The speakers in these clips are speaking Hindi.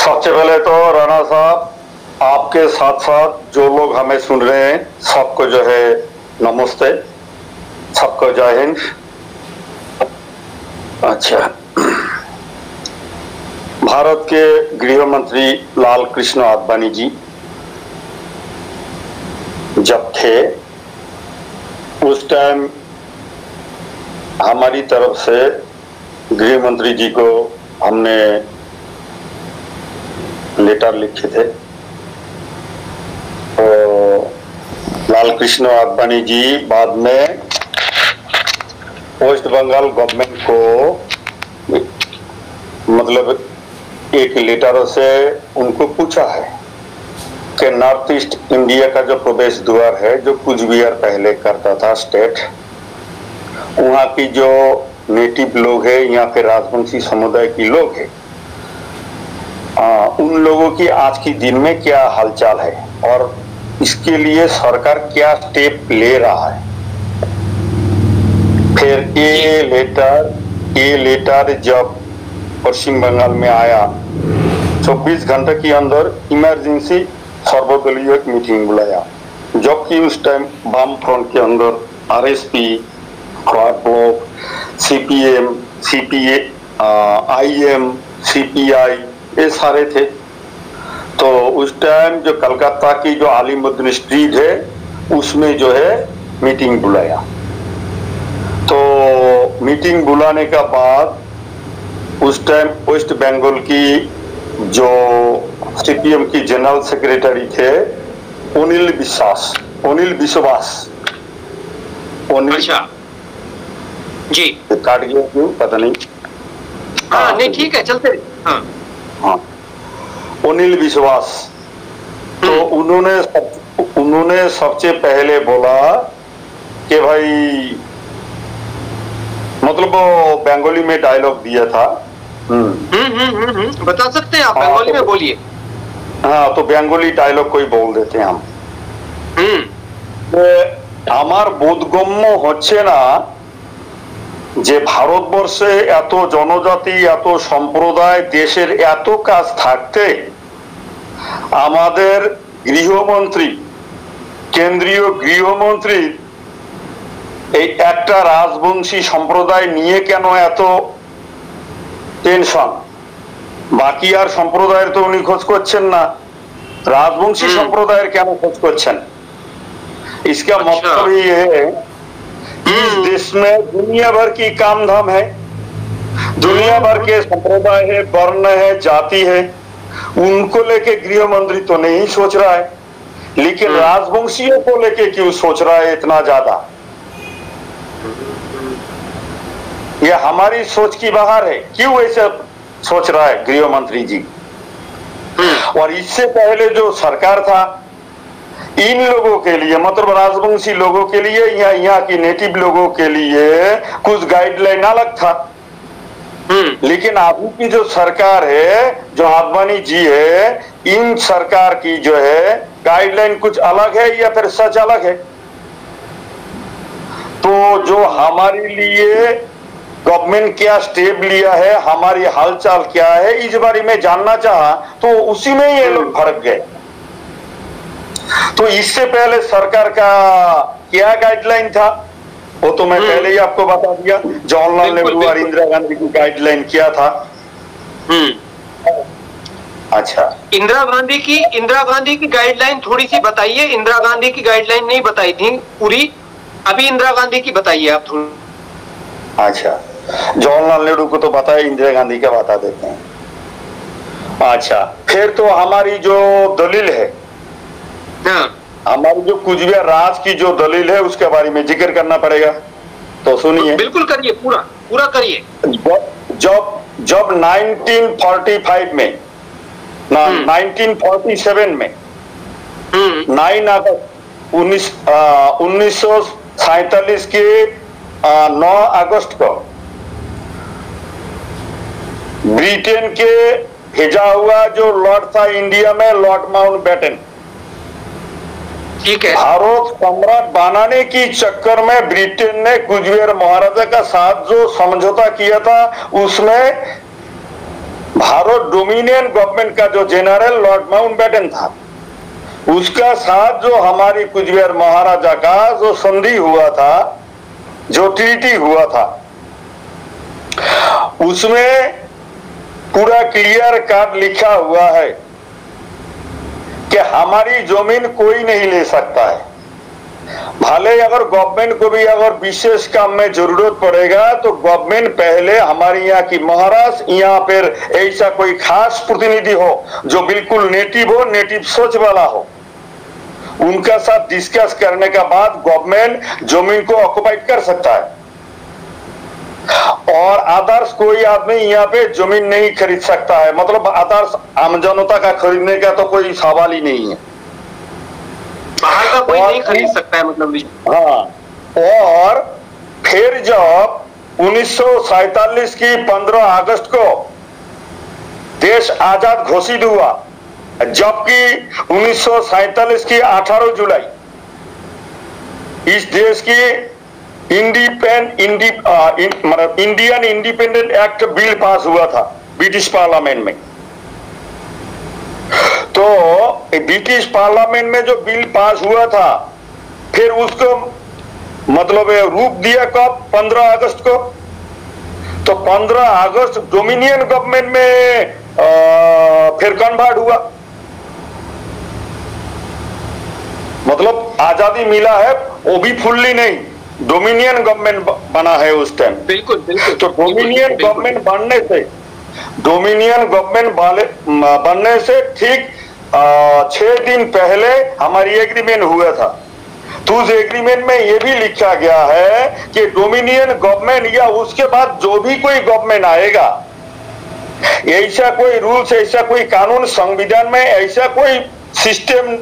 सबसे पहले तो राणा साहब, आपके साथ साथ जो लोग हमें सुन रहे हैं सबको जो है नमस्ते, सबको जय हिंद। अच्छा, भारत के गृह मंत्री लाल कृष्ण आडवाणी जी जब थे उस टाइम हमारी तरफ से गृह मंत्री जी को हमने लेटर लिखे थे। तो लाल कृष्ण आडवाणी जी बाद में वेस्ट बंगाल गवर्नमेंट को मतलब एक लेटर से उनको पूछा है कि नॉर्थ ईस्ट इंडिया का जो प्रवेश द्वार है, जो कुछ बिहार पहले करता था स्टेट, वहाँ की जो नेटिव लोग हैं या फिर राजवंशी समुदाय के लोग हैं, उन लोगों की आज की दिन में क्या हालचाल है और इसके लिए सरकार क्या स्टेप ले रहा है। फिर ये लेटर जब पश्चिम बंगाल में आया 24 घंटे के अंदर इमरजेंसी सर्वदलीय मीटिंग बुलाया, जबकि उस टाइम वाम फ्रंट के अंदर RSP, forward block, CPM, CPA, IM, CPI, ये सारे थे। तो उस टाइम जो कलकत्ता की जो आलिमुद्दीन स्ट्रीट है उसमें जो है मीटिंग बुलाया। तो मीटिंग बुलाने का बाद उस टाइम वेस्ट बंगाल की जो सीपीएम की जनरल सेक्रेटरी थे अनिल विश्वास, अच्छा जी, काट गया क्यों पता नहीं। हाँ नहीं ठीक है, चलते रहिए। हाँ हाँ, अनिल विश्वास। तो उन्होंने सबसे पहले बोला कि भाई, मतलब वो बंगाली में डायलॉग दिया था। बता सकते हैं आप? बंगाली में बोलिए। हाँ, तो बंगाली डायलॉग कोई बोल देते हैं हम। আমার বোধগম্য হচ্ছে না যে ভারতবর্ষে এত জনজাতি, এত সম্প্রদায়, দেশের এত কাজ থাকতে আমাদের গৃহমন্ত্রী, কেন্দ্রীয় গৃহমন্ত্রী এই একটা রাজবংশী সম্প্রদায় নিয়ে কেন এত টেনশন। বাকি আর সম্প্রদায়ের তো উনি খোঁজ করছেন না, রাজবংশী সম্প্রদায়ের কেন খোঁজ করছেন। इसका मतलब ये है कि इस देश में दुनिया भर की काम धाम है, दुनिया भर के संप्रदाय है, वर्ण है, जाति है, उनको लेके गृह मंत्री तो नहीं सोच रहा है, लेकिन राजवंशियों को लेके क्यों सोच रहा है इतना ज्यादा। ये हमारी सोच की बाहर है, क्यों ऐसे सोच रहा है गृह मंत्री जी। और इससे पहले जो सरकार था इन लोगों के लिए, मतलब राजवंशी लोगों के लिए या यहाँ की नेटिव लोगों के लिए कुछ गाइडलाइन अलग था। लेकिन अभी की जो सरकार है, जो आडवाणी जी है, इन सरकार की जो है गाइडलाइन कुछ अलग है या फिर सच अलग है। तो जो हमारे लिए गवर्नमेंट क्या स्टेप लिया है, हमारी हालचाल क्या है, इस बारे में जानना चाहा तो उसी में ये लोग भड़क गए। तो इससे पहले सरकार का क्या गाइडलाइन था वो तो मैं पहले ही आपको बता दिया। जवाहरलाल नेहरू और इंदिरा गांधी की गाइडलाइन क्या था। अच्छा, इंदिरा गांधी की गाइडलाइन थोड़ी सी बताइए। इंदिरा गांधी की गाइडलाइन नहीं बताई थी पूरी, अभी इंदिरा गांधी की बताइए आप थोड़ी। अच्छा, जवाहरलाल नेहरू को तो बताया, इंदिरा गांधी का बता देते हैं। अच्छा, फिर तो हमारी जो दलील है, हमारी जो कुचबिहार राज की जो दलील है उसके बारे में जिक्र करना पड़ेगा। तो सुनिए, बिल्कुल करिए, पूरा करिए। जब 1945 में 1947 में 9 अगस्त 1947 के 9 अगस्त को ब्रिटेन के भेजा हुआ जो लॉर्ड था इंडिया में, लॉर्ड माउंटबेटन, ठीक है, भारत सम्राट बनाने की चक्कर में ब्रिटेन ने कुचबिहार महाराजा का साथ जो समझौता किया था उसमें भारत डोमिनियन गवर्नमेंट का जो जनरल लॉर्ड माउंटबेटन था, उसका साथ जो हमारी कुचबिहार महाराजा का जो संधि हुआ था, जो ट्रीटी हुआ था, उसमें पूरा क्लियर कट लिखा हुआ है कि हमारी जमीन कोई नहीं ले सकता है। भले अगर गवर्नमेंट को भी अगर विशेष काम में जरूरत पड़ेगा तो गवर्नमेंट पहले हमारे यहाँ की महाराज, यहाँ पर ऐसा कोई खास प्रतिनिधि हो जो बिल्कुल नेटिव हो, नेटिव सोच वाला हो, उनका साथ डिस्कस करने के बाद गवर्नमेंट जमीन को ऑक्युपाइड कर सकता है। और आदर्श कोई आदमी यहाँ पे जमीन नहीं खरीद सकता है, मतलब आदर्श आम जनता का खरीदने का तो कोई सवाल ही नहीं है। बाहर का कोई नहीं खरीद सकता है, मतलब। हाँ, और फिर जब 1947 की 15 अगस्त को देश आजाद घोषित हुआ, जबकि 1947 की 18 जुलाई इस देश की Indian independent act bill pass हुआ था ब्रिटिश पार्लियामेंट में। तो ब्रिटिश पार्लियामेंट में जो बिल पास हुआ था, फिर उसको मतलब रूप दिया कब? 15 अगस्त को। तो 15 अगस्त डोमिनियन गवर्नमेंट में फिर कन्वर्ट हुआ, मतलब आजादी मिला है, वो भी फुल्ली नहीं, डोमिनियन गवर्नमेंट बना है उस टाइम। बिल्कुल बिल्कुल। तो डोमिनियन गवर्नमेंट बनने से ठीक 6 दिन पहले हमारी एग्रीमेंट हुआ था। तो उस एग्रीमेंट में यह भी लिखा गया है कि डोमिनियन गवर्नमेंट या उसके बाद जो भी कोई गवर्नमेंट आएगा, ऐसा कोई रूल्स, ऐसा कोई कानून, संविधान में ऐसा कोई सिस्टम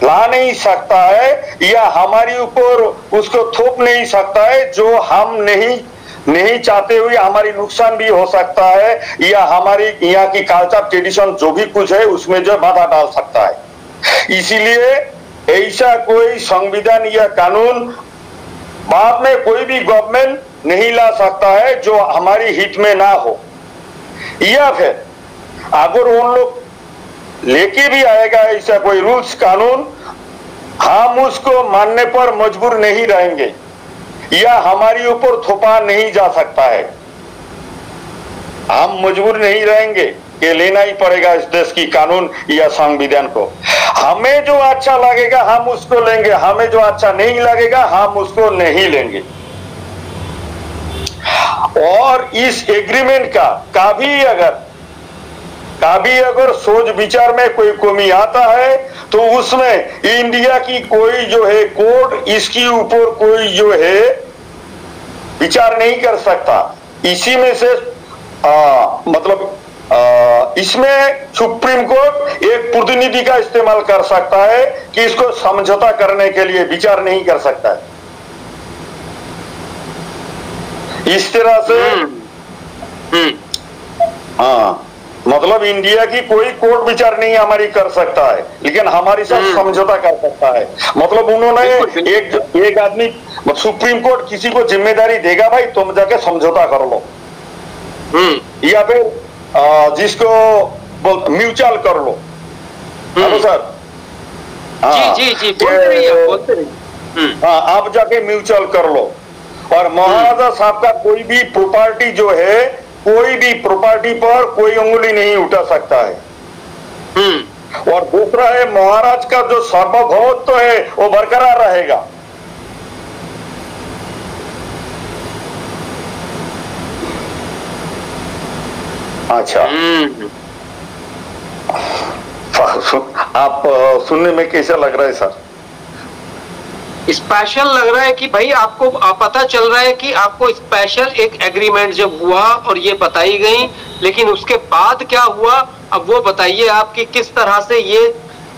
ला नहीं सकता है या हमारे ऊपर उसको थोप नहीं सकता है जो हम नहीं चाहते हुए हमारी नुकसान भी हो सकता है, या हमारी यहाँ की कल्चर ट्रेडिशन जो भी कुछ है उसमें जो बाधा डाल सकता है। इसीलिए ऐसा कोई संविधान या कानून बाद में कोई भी गवर्नमेंट नहीं ला सकता है जो हमारी हित में ना हो, या फिर अगर उन लोग लेके भी आएगा ऐसा कोई रूल्स कानून, हम उसको मानने पर मजबूर नहीं रहेंगे या हमारी ऊपर थोपा नहीं जा सकता है। हम मजबूर नहीं रहेंगे कि लेना ही पड़ेगा इस देश की कानून या संविधान को। हमें जो अच्छा लगेगा हम उसको लेंगे, हमें जो अच्छा नहीं लगेगा हम उसको नहीं लेंगे। और इस एग्रीमेंट का भी अगर सोच विचार में कोई कमी आता है तो उसमें इंडिया की कोई जो है कोर्ट इसके ऊपर कोई जो है विचार नहीं कर सकता। इसी में से इसमें सुप्रीम कोर्ट एक प्रतिनिधि का इस्तेमाल कर सकता है कि इसको समझौता करने के लिए विचार नहीं कर सकता है। इस तरह से हाँ, मतलब इंडिया की कोई कोर्ट विचार नहीं हमारी कर सकता है, लेकिन हमारी साथ समझौता कर सकता है। मतलब उन्होंने एक आदमी सुप्रीम कोर्ट किसी को जिम्मेदारी देगा, भाई तुम जाके समझौता कर लो, या फिर जिसको म्यूचुअल कर लो। हेलो सर, जी बोलते रहिए। हाँ, आप जाके म्यूचुअल कर लो। और महाराजा साहब का कोई भी प्रॉपर्टी जो है, कोई भी प्रॉपर्टी पर कोई उंगली नहीं उठा सकता है। और दूसरा है महाराज का जो सार्वभौमत्व है वो बरकरार रहेगा। अच्छा, आप सुनने में कैसा लग रहा है सर? स्पेशल लग रहा है कि भाई आपको पता चल रहा है कि आपको स्पेशल एक एग्रीमेंट जब हुआ और ये बताई गई, लेकिन उसके बाद क्या हुआ अब वो बताइए आप कि किस तरह से ये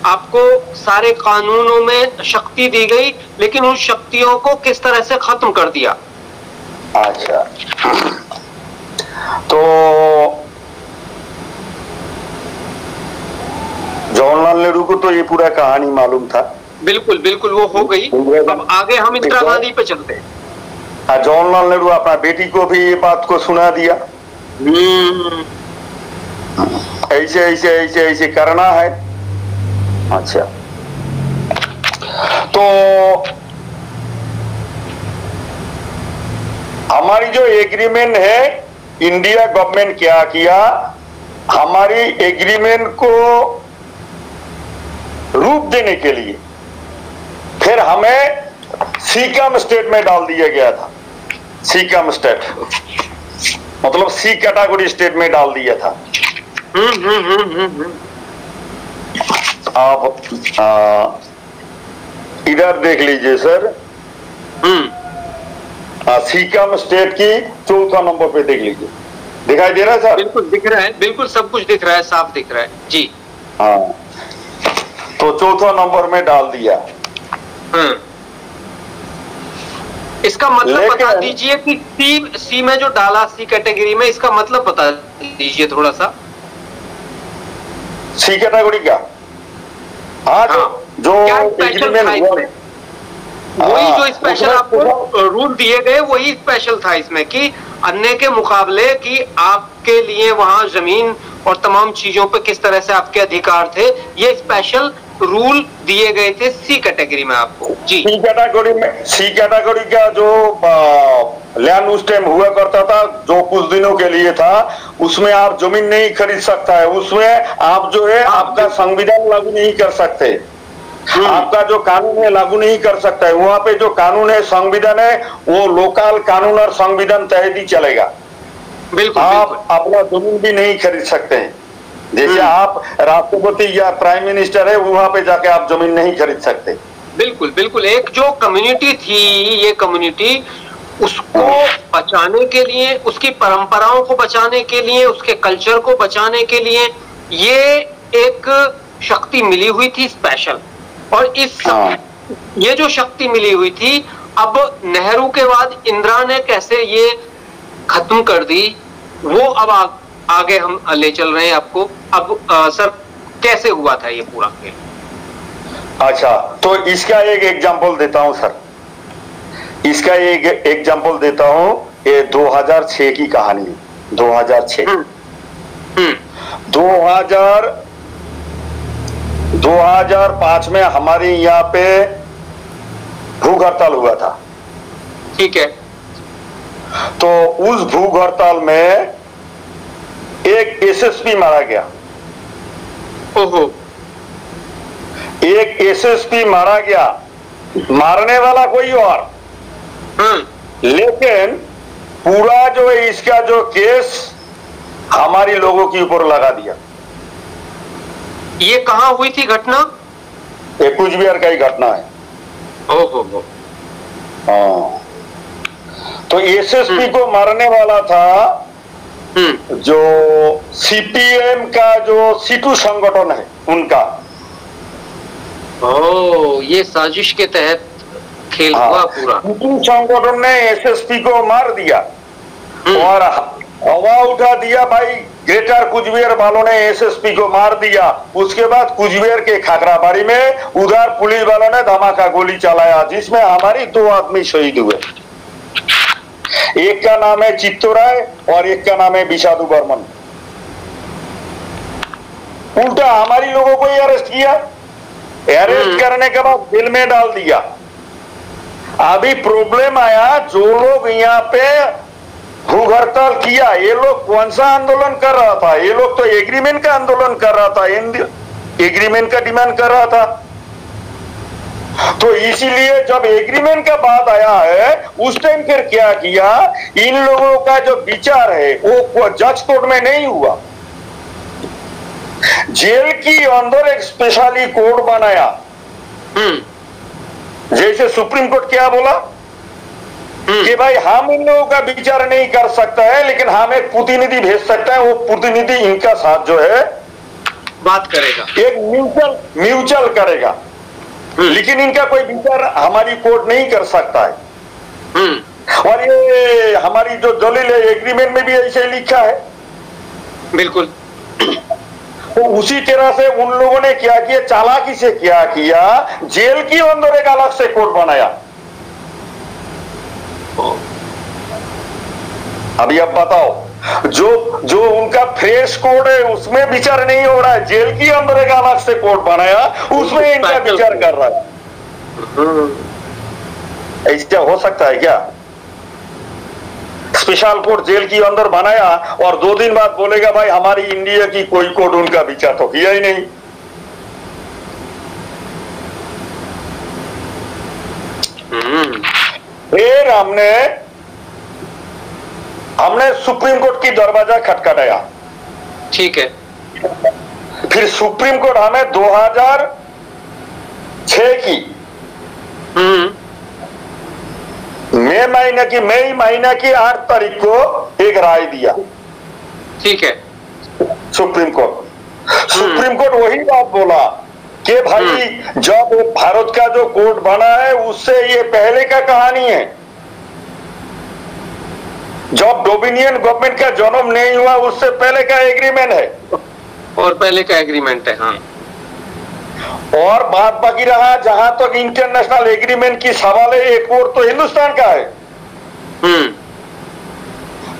आपको सारे कानूनों में शक्ति दी गई, लेकिन उन शक्तियों को किस तरह से खत्म कर दिया। अच्छा, तो जवाहरलाल नेहरू को तो ये पूरा कहानी मालूम था। बिल्कुल बिल्कुल, वो हो गई। अब आगे हम इंदिरा गांधी पे चलते हैं। जवाहरलाल नेहरू अपना बेटी को भी ये बात को सुना दिया। ऐसे ऐसे ऐसे ऐसे करना है। अच्छा, तो हमारी जो एग्रीमेंट है, इंडिया गवर्नमेंट क्या किया, हमारी एग्रीमेंट को रूप देने के लिए फिर हमें सीकम स्टेट में डाल दिया गया था। सीकम स्टेट मतलब सी कैटेगरी स्टेट में डाल दिया था। आप इधर देख लीजिए सर, सीकम स्टेट की 4था नंबर पे देख लीजिए, दिखाई दे रहा है सर? बिल्कुल दिख रहा है, बिल्कुल सब कुछ दिख रहा है, साफ दिख रहा है जी। हाँ, तो 4था नंबर में डाल दिया। इसका मतलब बता दीजिए कि सी में जो डाला, सी कैटेगरी में, इसका मतलब बता दीजिए थोड़ा सा। सी कैटेगरी का? हाँ, जो एग्रीमेंट हुआ, वही जो स्पेशल आपको रूल दिए गए वही स्पेशल था इसमें, कि अन्य के मुकाबले कि आपके लिए वहां जमीन और तमाम चीजों पे किस तरह से आपके अधिकार थे, ये स्पेशल रूल दिए गए थे सी कैटेगरी में आपको जी। सी कैटेगरी का जो लैंड उस टाइम हुआ करता था, जो कुछ दिनों के लिए था, उसमें आप जमीन नहीं खरीद सकता है, उसमें आप जो है आपका संविधान लागू नहीं कर सकते, आपका जो कानून है लागू नहीं कर सकता है। वहां पे जो कानून है, संविधान है, वो लोकल कानून और संविधान तहत ही चलेगा। बिल्कुल, आप अपना जमीन भी नहीं खरीद सकते हैं। जैसे आप राष्ट्रपति या प्राइम मिनिस्टर है, वहां पे जाके आप जमीन नहीं खरीद सकते। बिल्कुल बिल्कुल। एक जो कम्युनिटी थी, ये कम्युनिटी, उसको बचाने के लिए, उसकी परंपराओं को बचाने के लिए, उसके कल्चर को बचाने के लिए ये एक शक्ति मिली हुई थी स्पेशल। और ये जो शक्ति मिली हुई थी, अब नेहरू के बाद इंदिरा ने कैसे ये खत्म कर दी, वो अब आगे हम ले चल रहे हैं आपको। अब सर कैसे हुआ था ये पूरा खेल? अच्छा, तो इसका एक एग्जांपल देता हूं सर, इसका एक एग्जांपल देता हूं। ये 2006 की कहानी है। 2006 2005 में हमारे यहाँ पे भूख हड़ताल हुआ था। ठीक है। तो उस भूख हड़ताल में एक एसएसपी मारा गया। ओहो। एक एसएसपी मारा गया, मारने वाला कोई और, लेकिन पूरा जो है इसका जो केस हमारी लोगों के ऊपर लगा दिया। ये कहां हुई थी घटना? ये कुछ बिहार का ही घटना है। ओहो। हाँ, तो एसएसपी को मारने वाला था जो सीपीएम का जो सीटू संगठन है उनका। ये साजिश के तहत खेल हुआ पूरा। सीटू संगठन ने एसएसपी को मार दिया और हवा उठा दिया, भाई ग्रेटर कुचबिहार वालों ने एसएसपी को मार दिया। उसके बाद कुचबिहार के खाकराबाड़ी में उधर पुलिस वालों ने धमाका गोली चलाया, जिसमें हमारी 2 आदमी शहीद हुए। एक का नाम है चित्तो राय और एक का नाम है विषादु बर्मन। उल्टा हमारी लोगों को ही अरेस्ट किया, अरेस्ट करने के बाद जेल में डाल दिया। अभी प्रॉब्लम आया, जो लोग यहाँ पे भूख हड़ताल किया, ये लोग कौन सा आंदोलन कर रहा था? ये लोग तो एग्रीमेंट का आंदोलन कर रहा था, एग्रीमेंट का डिमांड कर रहा था। तो इसीलिए जब एग्रीमेंट का बात आया है, उस टाइम फिर क्या किया, इन लोगों का जो विचार है वो जज कोर्ट में नहीं हुआ, जेल की अंदर एक स्पेशली कोर्ट बनाया। जैसे सुप्रीम कोर्ट क्या बोला कि भाई हम इन लोगों का विचार नहीं कर सकता है, लेकिन हम एक प्रतिनिधि भेज सकता है, वो प्रतिनिधि इनका साथ जो है बात करेगा, एक म्यूचुअल करेगा, लेकिन इनका कोई विचार हमारी कोर्ट नहीं कर सकता है। और ये हमारी जो दलील है एग्रीमेंट में भी ऐसे लिखा है। बिल्कुल। तो उसी तरह से उन लोगों ने क्या किया, चालाकी से क्या किया, जेल की अंदर एक अलग से कोर्ट बनाया। अभी अब बताओ, जो जो उनका फ्रेश कोड है उसमें विचार नहीं हो रहा है, जेल के अंदर एक अलग से कोड बनाया उसमें इनका विचार कर रहा है। ऐसा हो सकता है क्या? स्पेशल कोड जेल के अंदर बनाया और 2 दिन बाद बोलेगा भाई हमारी इंडिया की कोई कोड उनका विचार तो किया ही नहीं। फिर हमने सुप्रीम कोर्ट की दरवाजा खटखटाया। ठीक है। फिर सुप्रीम कोर्ट हमें 2006 की मई महीना की 8 तारीख को एक राय दिया। ठीक है। सुप्रीम कोर्ट वही बात बोला कि भाई जब भारत का जो कोर्ट बना है उससे ये पहले का कहानी है। जब डोमिनियन गवर्नमेंट का जन्म नहीं हुआ उससे पहले का एग्रीमेंट है, और पहले का एग्रीमेंट है। हाँ। और बात बाकी रहा जहां तक तो इंटरनेशनल एग्रीमेंट की सवाल है, एक और तो हिंदुस्तान का है।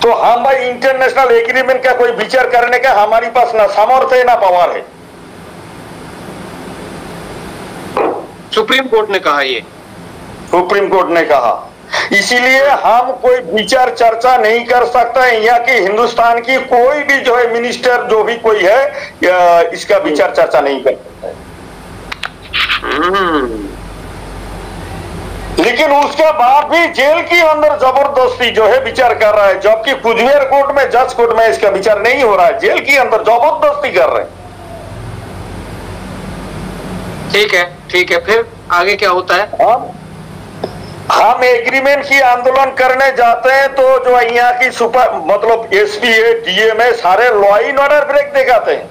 तो हम भाई इंटरनेशनल एग्रीमेंट का कोई विचार करने का हमारे पास ना सामर्थ्य है ना पावर है। सुप्रीम कोर्ट ने कहा, ये सुप्रीम कोर्ट ने कहा, इसीलिए हम कोई विचार चर्चा नहीं कर सकता है। यहाँ की हिंदुस्तान की कोई भी जो है मिनिस्टर जो भी कोई है इसका विचार चर्चा नहीं कर सकता है। लेकिन उसके बाद भी जेल के अंदर जबरदस्ती जो है विचार कर रहा है, जबकि कुचबिहार कोर्ट में जज कोर्ट में इसका विचार नहीं हो रहा है, जेल के अंदर जबरदस्ती कर रहे हैं। ठीक है। फिर आगे क्या होता है? हम एग्रीमेंट की आंदोलन करने जाते हैं तो जो यहाँ की सुपर मतलब एसपी है, डीएम है, सारे लॉ एंड ऑर्डर ब्रेक दिखाते हैं।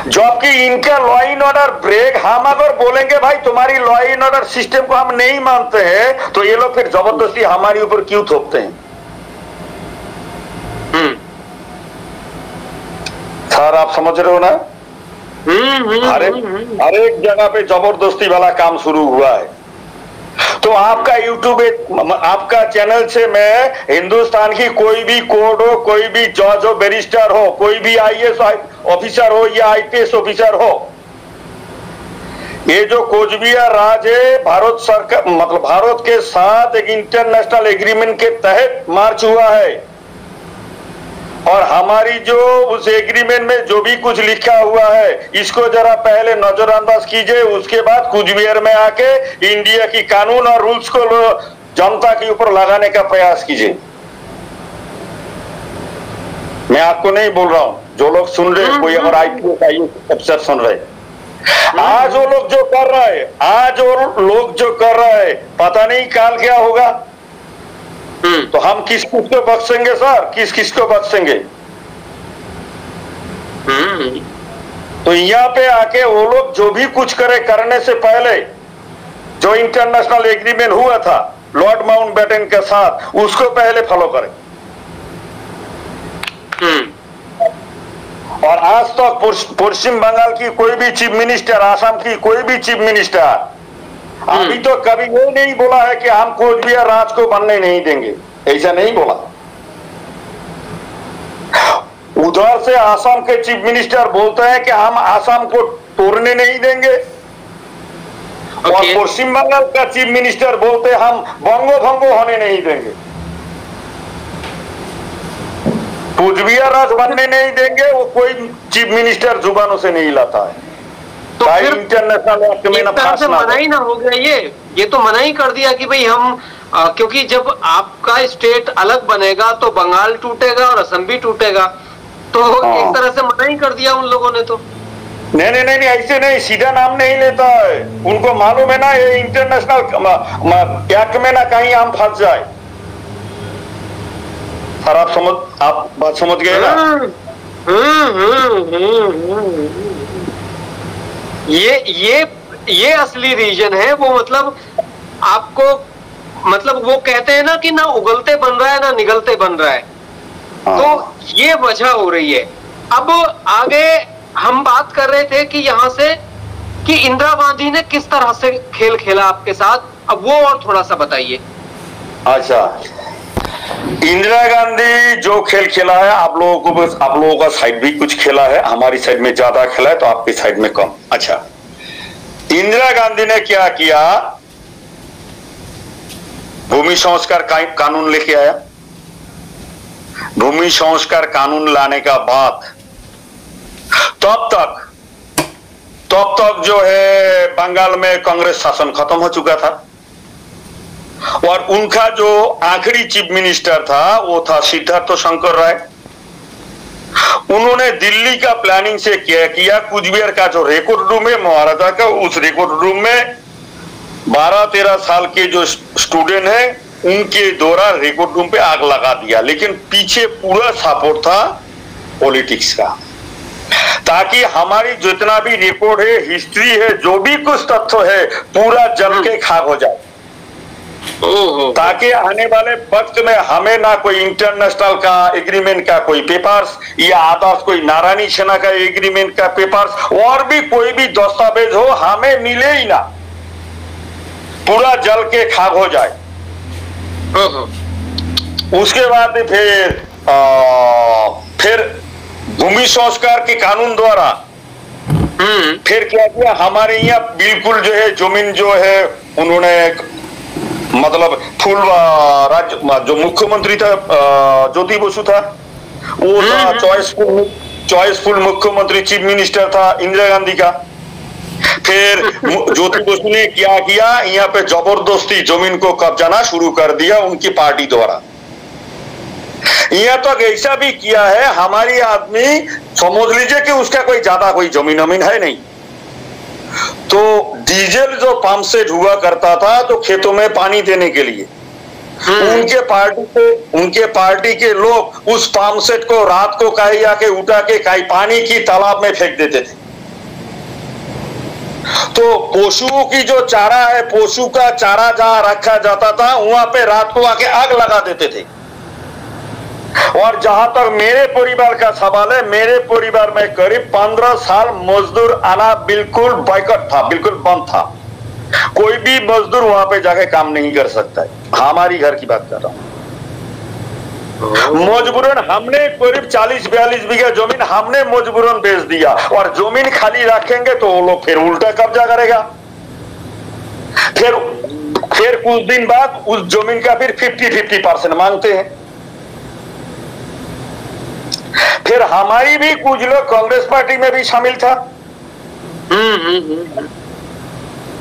जबकि इनका लॉ एंड ऑर्डर ब्रेक, हम अगर बोलेंगे भाई तुम्हारी लॉ एंड ऑर्डर सिस्टम को हम नहीं मानते हैं तो ये लोग फिर जबरदस्ती हमारे ऊपर क्यों थोपते हैं? सर आप समझ रहे हो ना? हर एक जगह पे जबरदस्ती वाला काम शुरू हुआ है। तो आपका यूट्यूब, आपका चैनल से मैं हिंदुस्तान की कोई भी कोर्ट हो, कोई भी जज हो, बैरिस्टर हो, कोई भी आईएएस ऑफिसर हो या आईपीएस ऑफिसर हो, ये जो कोचबिहार राज है भारत सरकार मतलब भारत के साथ एक इंटरनेशनल एग्रीमेंट के तहत मार्च हुआ है। और हमारी जो उस एग्रीमेंट में जो भी कुछ लिखा हुआ है इसको जरा पहले नजरअंदाज कीजिए, उसके बाद कुचबिहार में आके इंडिया की कानून और रूल्स को जनता के ऊपर लगाने का प्रयास कीजिए। मैं आपको नहीं बोल रहा हूं, जो लोग सुन रहे हैं, कोई अगर आईपीएस अफसर सुन रहे, आज वो लोग जो कर रहा है पता नहीं काल क्या होगा। तो हम किस किस को बख्शेंगे सर, किस किस को बख्शेंगे? तो यहाँ पे आके वो लोग जो भी कुछ करे, करने से पहले जो इंटरनेशनल एग्रीमेंट हुआ था लॉर्ड माउंटबेटन के साथ, उसको पहले फॉलो करें। और आज तक पश्चिम बंगाल की कोई भी चीफ मिनिस्टर, आसाम की कोई भी चीफ मिनिस्टर अभी तो कभी ये नहीं बोला है कि हम कोचबिहार राज को बनने नहीं देंगे, ऐसा नहीं बोला। उधर से आसाम के चीफ मिनिस्टर बोलते हैं कि हम आसाम को तोड़ने नहीं देंगे। और पश्चिम बंगाल का चीफ मिनिस्टर बोलते हैं हम बंगो भंगो होने नहीं देंगे, कोचबिहार राज बनने नहीं देंगे। वो कोई चीफ मिनिस्टर जुबानों से नहीं लाता है। तो फिर इंटरनेशनल से मनाही ना हो गया, ये तो मनाही कर दिया कि भाई हम क्योंकि जब आपका स्टेट अलग बनेगा तो बंगाल टूटेगा और असम भी टूटेगा, तो एक तरह से मनाही कर दिया उन लोगों ने। तो नहीं ऐसे नहीं, सीधा नाम नहीं लेता है। उनको मालूम है ना ये इंटरनेशनल एक्ट में ना कहीं हम फंस जाए। सर आप बात समझ गए ना? ये असली रीजन है वो, मतलब आपको मतलब वो कहते हैं ना कि ना उगलते बन रहा है ना निगलते बन रहा है। तो ये वजह हो रही है। अब आगे हम बात कर रहे थे कि यहां से कि इंदिरा गांधी ने किस तरह से खेल खेला आपके साथ, अब वो और थोड़ा सा बताइए। अच्छा, इंदिरा गांधी जो खेल खेला है, आप लोगों का साइड भी कुछ खेला है, हमारी साइड में ज्यादा खेला है तो आपकी साइड में कम। अच्छा, इंदिरा गांधी ने क्या किया, भूमि संस्कार कानून लेके आया। भूमि संस्कार कानून लाने का बाद तब तक जो है बंगाल में कांग्रेस शासन खत्म हो चुका था और उनका जो आखिरी चीफ मिनिस्टर था वो था सिद्धार्थ शंकर राय। उन्होंने दिल्ली का प्लानिंग से क्या किया, कुचबिहार का जो रिकॉर्ड रूम है महाराजा का, उस रिकॉर्ड रूम में 12-13 साल के जो स्टूडेंट हैं उनके द्वारा रिकॉर्ड रूम पे आग लगा दिया। लेकिन पीछे पूरा सपोर्ट था पॉलिटिक्स का, ताकि हमारी जितना भी रिकॉर्ड है, हिस्ट्री है, जो भी कुछ तथ्य है पूरा जल के खाक हो जाए, ताकि आने वाले वक्त में हमें ना कोई इंटरनेशनल का एग्रीमेंट का कोई पेपर्स या आदर्श कोई नारायणी सेना का एग्रीमेंट का पेपर्स और भी कोई भी दस्तावेज हो हमें मिले ही ना, पूरा जल के खाक हो जाए। उसके बाद फिर भूमि संस्कार के कानून द्वारा फिर क्या किया, हमारे यहाँ बिल्कुल जो है जमीन जो है उन्होंने मतलब फुल राज्य जो मुख्यमंत्री था ज्योति बसु था वो था चॉइसफुल मुख्यमंत्री, चीफ मिनिस्टर था इंदिरा गांधी का। फिर ज्योति बसु ने क्या किया, यहाँ पे जबरदस्ती जमीन को कब्जाना शुरू कर दिया उनकी पार्टी द्वारा। यहाँ तक तो ऐसा भी किया है, हमारी आदमी समझ लीजिए कि उसका कोई ज्यादा कोई जमीन है नहीं, तो डीजल जो पंप सेट हुआ करता था तो खेतों में पानी देने के लिए उनके पार्टी के लोग उस पंप सेट को रात को कहीं आके उठा के कहीं पानी की तालाब में फेंक देते थे। तो पशुओं की जो चारा है, पशु का चारा जहां रखा जाता था वहां पे रात को आके आग लगा देते थे। और जहां तक मेरे परिवार का सवाल है, मेरे परिवार में करीब 15 साल मजदूर आना बिल्कुल बाइकआउट था, बिल्कुल बंद था। कोई भी मजदूर वहां पे जाके काम नहीं कर सकता है। हमारी घर की बात कर रहा हूं। मजबूरन हमने करीब 40-42 बीघा जमीन हमने मजबूरन बेच दिया और जमीन खाली रखेंगे तो वो लोग फिर उल्टा कब्जा करेगा। फिर कुछ दिन बाद उस जमीन का फिर 50-50% मांगते हैं। फिर हमारी भी कुछ लोग कांग्रेस पार्टी में भी शामिल था।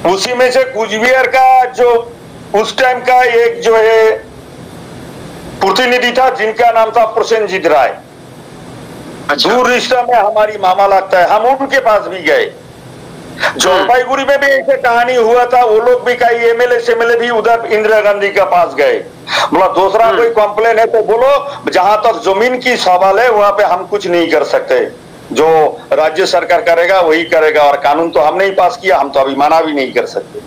उसी में से कुचबिहार का जो उस टाइम का एक जो है प्रतिनिधि था जिनका नाम था प्रसेनजीत राय। अच्छा। दूर रिश्ता में हमारी मामा लगता है, हम उनके पास भी गए। जलपाईगुड़ी में भी ऐसे कहानी हुआ था, वो लोग भी कई एमएलए भी उधर इंदिरा गांधी के पास गए। बोला दूसरा कोई कंप्लेन है तो बोलो, जहां तक जमीन की सवाल है वहां पे हम कुछ नहीं कर सकते, जो राज्य सरकार करेगा वही करेगा और कानून तो हमने ही पास किया, हम तो अभी मना भी नहीं कर सकते।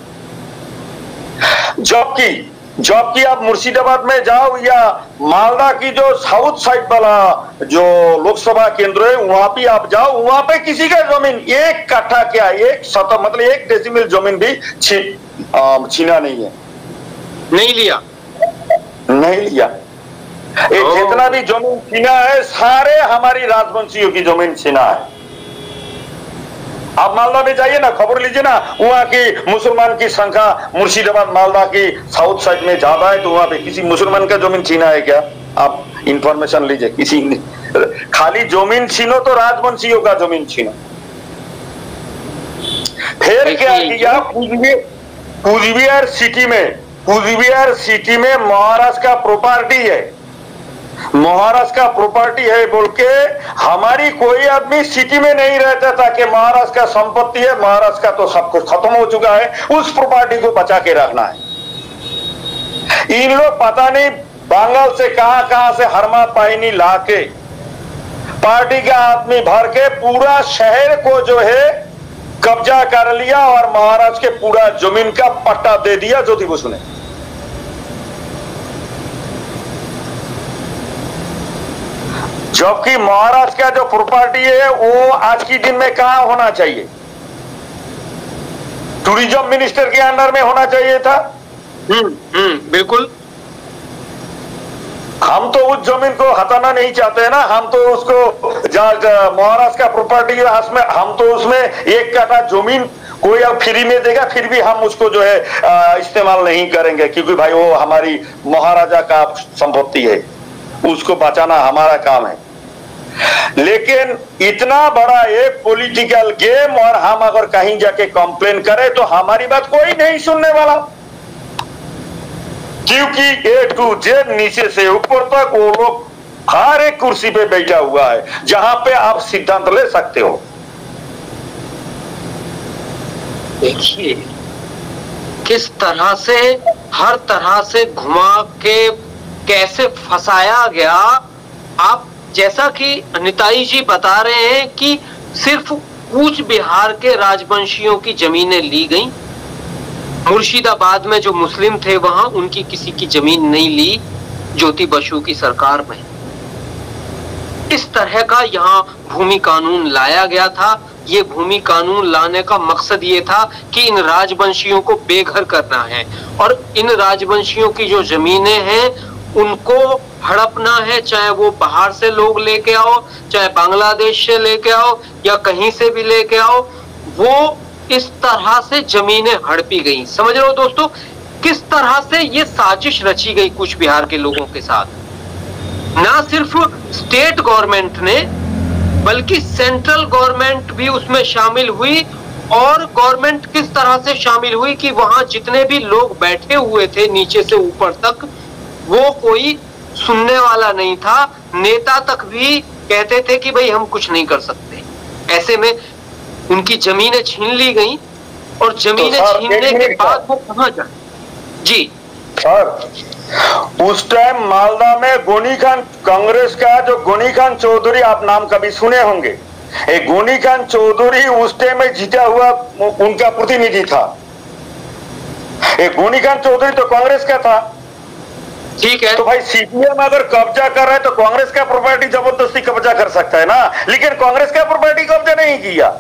जबकि आप मुर्शिदाबाद में जाओ या मालदा की जो साउथ साइड वाला जो लोकसभा केंद्र है वहां भी आप जाओ, वहां पे किसी का जमीन एक कट्ठा क्या एक शतक मतलब 1 डेसिमल जमीन भी छीना नहीं है, नहीं लिया। ये जितना भी जमीन छीना है सारे हमारी राजवंशियों की जमीन छीना है। आप मालदा में जाइए ना, खबर लीजिए ना, वहां की मुसलमान की संख्या मुर्शिदाबाद मालदा की साउथ साइड में ज्यादा है, तो वहां पे किसी मुसलमान का जमीन छीना है क्या? आप इंफॉर्मेशन लीजिए, किसी खाली जमीन छीनो तो राजवंशियों का जमीन छीनो। फिर क्या किया, कुचबिहार सिटी में महाराष्ट्र का प्रॉपर्टी है, महाराष्ट्र का प्रॉपर्टी है बोल के हमारी कोई आदमी सिटी में नहीं रहता था कि महाराष्ट्र का संपत्ति है, महाराष्ट्र का तो सब कुछ खत्म हो चुका है, उस प्रॉपर्टी को बचा के रखना है। इन लोग पता नहीं बंगाल से कहां से हरमा पाइनी लाके पार्टी का आदमी भर के पूरा शहर को जो है कब्जा कर लिया और महाराष्ट्र के पूरा जमीन का पट्टा दे दिया ज्योति बसु ने। जबकि महाराष्ट्र का जो प्रॉपर्टी है वो आज की दिन में कहां होना चाहिए, टूरिज्म मिनिस्टर के अंडर में होना चाहिए था। बिल्कुल। हम तो उस जमीन को हटाना नहीं चाहते हैं ना, हम तो उसको महाराष्ट्र का प्रॉपर्टी में हम तो उसमें 1 कट्ठा जमीन कोई अब फ्री में देगा, फिर भी हम उसको जो है इस्तेमाल नहीं करेंगे, क्योंकि भाई वो हमारी महाराजा का संपत्ति है, उसको बचाना हमारा काम है। लेकिन इतना बड़ा एक पॉलिटिकल गेम, और हम अगर कहीं जाके कंप्लेन करें तो हमारी बात कोई नहीं सुनने वाला, क्योंकि A to Z नीचे से ऊपर तक वो लोग हर एक कुर्सी पे बैठा हुआ है जहां पे आप सिद्धांत ले सकते हो। देखिए किस तरह से हर तरह से घुमा के कैसे फंसाया गया। आप जैसा कि निताई जी बता रहे हैं कि सिर्फ कूच बिहार के राजवंशियों की जमीनें ली गई, मुर्शिदाबाद में जो मुस्लिम थे वहां उनकी किसी की जमीन नहीं ली ज्योति बसु की सरकार में। इस तरह का यहाँ भूमि कानून लाया गया था। ये भूमि कानून लाने का मकसद ये था कि इन राजवंशियों को बेघर करना है और इन राजवंशियों की जो जमीनें हैं उनको हड़पना है, चाहे वो बाहर से लोग लेके आओ, चाहे बांग्लादेश से लेके आओ या कहीं से भी लेके आओ। वो इस तरह से जमीनें हड़पी गई। समझ रहे हो दोस्तों किस तरह से ये साजिश रची गई कूच बिहार के लोगों के साथ। ना सिर्फ स्टेट गवर्नमेंट ने बल्कि सेंट्रल गवर्नमेंट भी उसमें शामिल हुई। और गवर्नमेंट किस तरह से शामिल हुई कि वहां जितने भी लोग बैठे हुए थे नीचे से ऊपर तक, वो कोई सुनने वाला नहीं था। नेता तक भी कहते थे कि भाई हम कुछ नहीं कर सकते। ऐसे में उनकी जमीनें छीन ली गई और जमीनें तो छीनने के बाद वो कहां जाए। जी सर, उस टाइम मालदा में गोनी खान, कांग्रेस का जो गोनी खान चौधरी, आप नाम कभी सुने होंगे, एक गोनी खान चौधरी उस टाइम में जीता हुआ उनका प्रतिनिधि था। एक गोनी खान चौधरी तो कांग्रेस का था। ठीक है, तो भाई सीपीएम अगर कब्जा कर रहा है तो कांग्रेस का प्रॉपर्टी जबरदस्ती कब्जा कर सकता है ना, लेकिन कांग्रेस का प्रॉपर्टी कब्जा नहीं किया।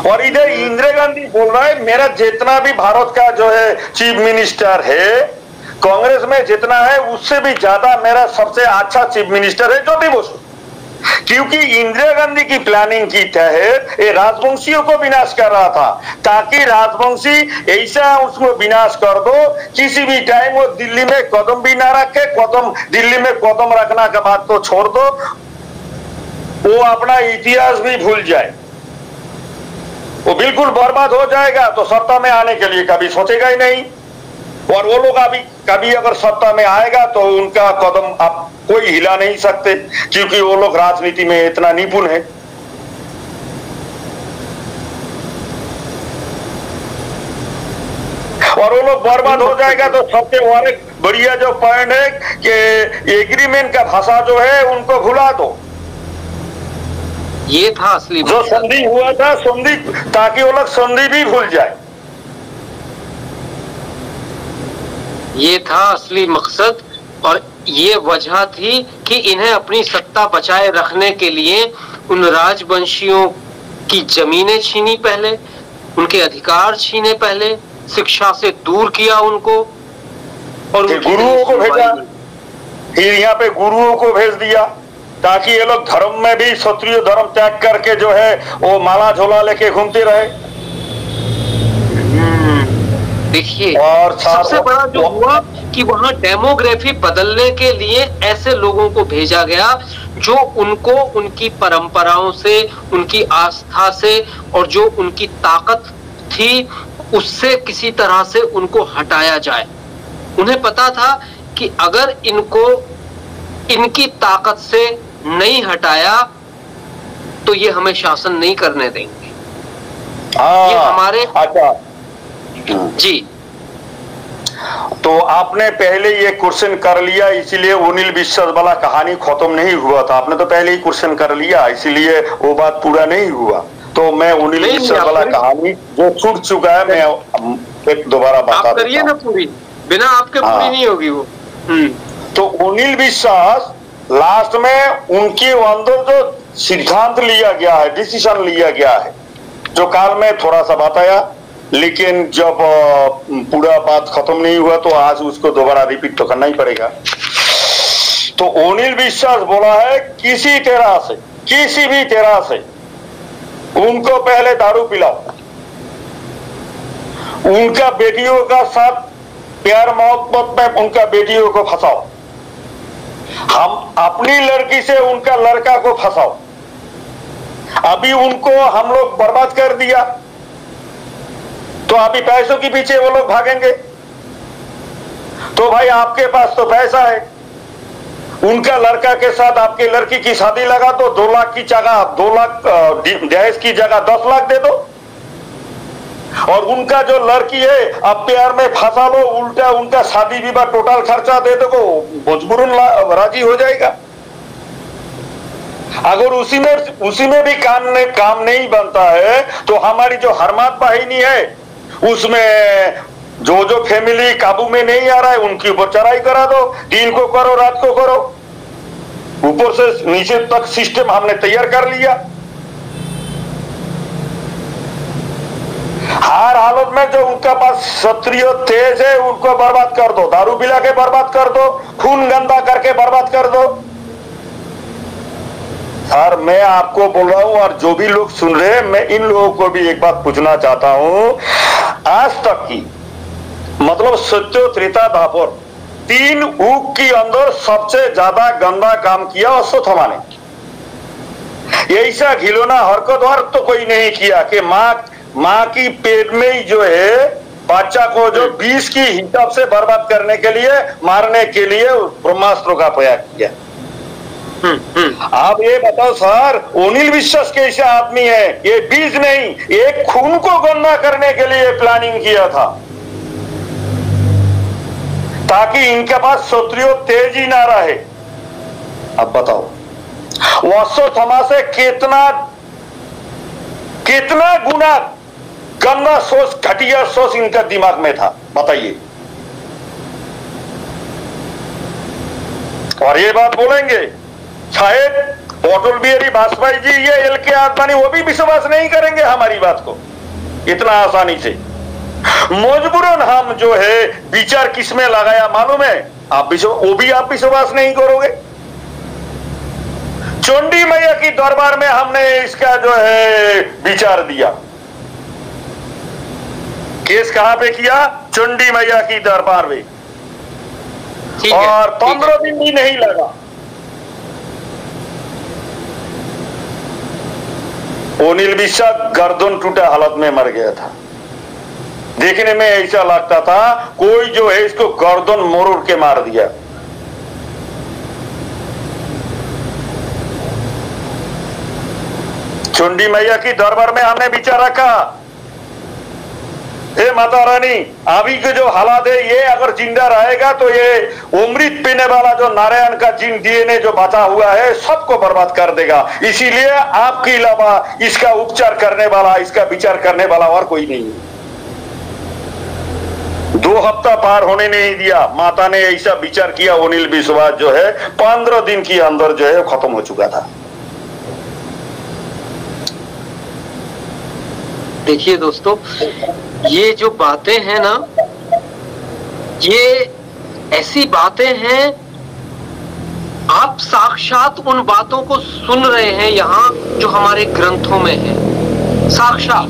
और इधर इंदिरा गांधी बोल रहा है मेरा जितना भी भारत का जो है चीफ मिनिस्टर है, कांग्रेस में जितना है उससे भी ज्यादा मेरा सबसे अच्छा चीफ मिनिस्टर है ज्योति बसु, क्योंकि इंदिरा गांधी की प्लानिंग की तहत ये राजवंशियों को विनाश कर रहा था, ताकि राजवंशी ऐसा उसको विनाश कर दो किसी भी टाइम वो दिल्ली में कदम भी ना रखे। दिल्ली में कदम रखना के बाद तो छोड़ दो, वो अपना इतिहास भी भूल जाए, वो बिल्कुल बर्बाद हो जाएगा। तो सत्ता में आने के लिए कभी सोचेगा ही नहीं। और वो लोग कभी अगर सत्ता में आएगा तो उनका कदम आप कोई हिला नहीं सकते, क्योंकि वो लोग राजनीति में इतना निपुण है। और वो लोग बर्बाद हो जाएगा तो सबसे और एक बढ़िया जो पॉइंट है कि एग्रीमेंट का भाषा जो है उनको भुला दो। ये था असली जो संधि हुआ था, संधि, ताकि वो लोग संधि भी भूल जाए। ये था असली मकसद और ये वजह थी कि इन्हें अपनी सत्ता बचाए रखने के लिए उन राजवंशियों की जमीनें छीनी पहले, उनके अधिकार छीने पहले, शिक्षा से दूर किया उनको और गुरुओं को भेजा, फिर यहाँ पे गुरुओं को भेज दिया ताकि ये लोग धर्म में भी क्षत्रिय धर्म त्याग करके जो है वो माला झोला लेके घूमते रहे। देखिए और सबसे बड़ा जो हुआ कि वहां डेमोग्राफी बदलने के लिए ऐसे लोगों को भेजा गया जो उनको उनकी परंपराओं से, उनकी आस्था से और जो उनकी ताकत थी उससे किसी तरह से उनको हटाया जाए। उन्हें पता था कि अगर इनको इनकी ताकत से नहीं हटाया तो ये हमें शासन नहीं करने देंगे। ये हमारे जी। तो आपने पहले ये क्वेश्चन कर लिया, इसीलिए अनिल विश्वास वाला कहानी खत्म नहीं हुआ था। आपने तो पहले ही क्वेश्चन कर लिया, इसीलिए वो बात पूरा नहीं हुआ। तो मैं अनिल विश्वास वाला कहानी जो छूट चुका है मैं एक दोबारा बता आप करिए ना पूरी, बिना आपके पूरी नहीं होगी वो। तो अनिल विश्वास लास्ट में उनके अंदर जो सिद्धांत लिया गया है, डिसीजन लिया गया है, जो काल में थोड़ा सा बताया लेकिन जब पूरा बात खत्म नहीं हुआ तो आज उसको दोबारा रिपीट तो करना ही पड़ेगा। तो अनिल विश्वास बोला है किसी भी तरह से उनको पहले दारू पिलाओ, उनका बेटियों का साथ प्यार मोहब्बत में उनका बेटियों को फंसाओ, हम अपनी लड़की से उनका लड़का को फंसाओ। अभी उनको हम लोग बर्बाद कर दिया तो अभी पैसों के पीछे वो लोग भागेंगे। तो भाई आपके पास तो पैसा है, उनका लड़का के साथ आपकी लड़की की शादी लगा दो, 2 लाख की जगह 2 लाख दहेज की जगह 10 लाख दे दो, और उनका जो लड़की है अब प्यार में फंसा लो, उल्टा उनका शादी विवाह टोटल खर्चा दे दो, मजबूरन राजी हो जाएगा। अगर उसी में भी काम नहीं बनता है तो हमारी जो हरमात वाहिनी है उसमें जो फैमिली काबू में नहीं आ रहा है उनके ऊपर चढ़ाई करा दो, दिन को करो रात को करो, ऊपर से नीचे तक सिस्टम हमने तैयार कर लिया। हर हालत में जो उनका पास क्षत्रिय तेज है उनको बर्बाद कर दो, दारू पिला के बर्बाद कर दो, खून गंदा करके बर्बाद कर दो। सर मैं आपको बोल रहा हूं और जो भी लोग सुन रहे हैं, मैं इन लोगों को भी एक बात पूछना चाहता हूं, आज तक की मतलब सत्य त्रेता द्वापर 3 युग के अंदर सबसे ज्यादा गंदा काम किया अश्वत्थामा ने। ऐसा घिनौना हरकत और तो कोई नहीं किया कि माँ की पेट में ही जो है बच्चा को जो 20 की हिसाब से बर्बाद करने के लिए मारने के लिए ब्रह्मास्त्रों का प्रयोग किया। आप ये बताओ सर, अनिल विश्वास कैसे आदमी है, ये बीज नहीं एक खून को गंदा करने के लिए प्लानिंग किया था ताकि इनके पास क्षत्रिय तेज ही ना रहे। अब बताओ अश्वत्थामा से कितना गुना गंदा सोच, घटिया सोच इनका दिमाग में था, बताइए। और ये बात बोलेंगे शायद अटल बिहारी वाजपेयी जी ये एल.के. आडवाणी वो भी विश्वास नहीं करेंगे हमारी बात को इतना आसानी से। मजबूरन हम जो है विचार किसमें लगाया मालूम है, वो भी आप विश्वास नहीं करोगे। चंडी मैया की दरबार में हमने इसका जो है विचार दिया। केस कहां पे किया? चंडी मैया की दरबार में, और 15 दिन भी नहीं लगा अनिल विश्वास गर्दन टूटा हालत में मर गया था। देखने में ऐसा लगता था कोई जो है इसको गर्दन मोड़ के मार दिया। चंडी मैया की दरबार में हमने विचार रखा, हे माता रानी अभी के जो हालात है ये अगर जिंदा रहेगा तो ये अमृत पीने वाला जो नारायण का जिन डीएनए जो बचा हुआ है सबको बर्बाद कर देगा, इसीलिए आपके अलावा इसका उपचार करने वाला, इसका विचार करने वाला और कोई नहीं है। 2 हफ्ता पार होने नहीं दिया, माता ने ऐसा विचार किया, अनिल विश्वास जो है 15 दिन के अंदर जो है खत्म हो चुका था। देखिए दोस्तों, ये जो बातें हैं ना, ये ऐसी बातें हैं, आप साक्षात उन बातों को सुन रहे हैं यहाँ जो हमारे ग्रंथों में है, साक्षात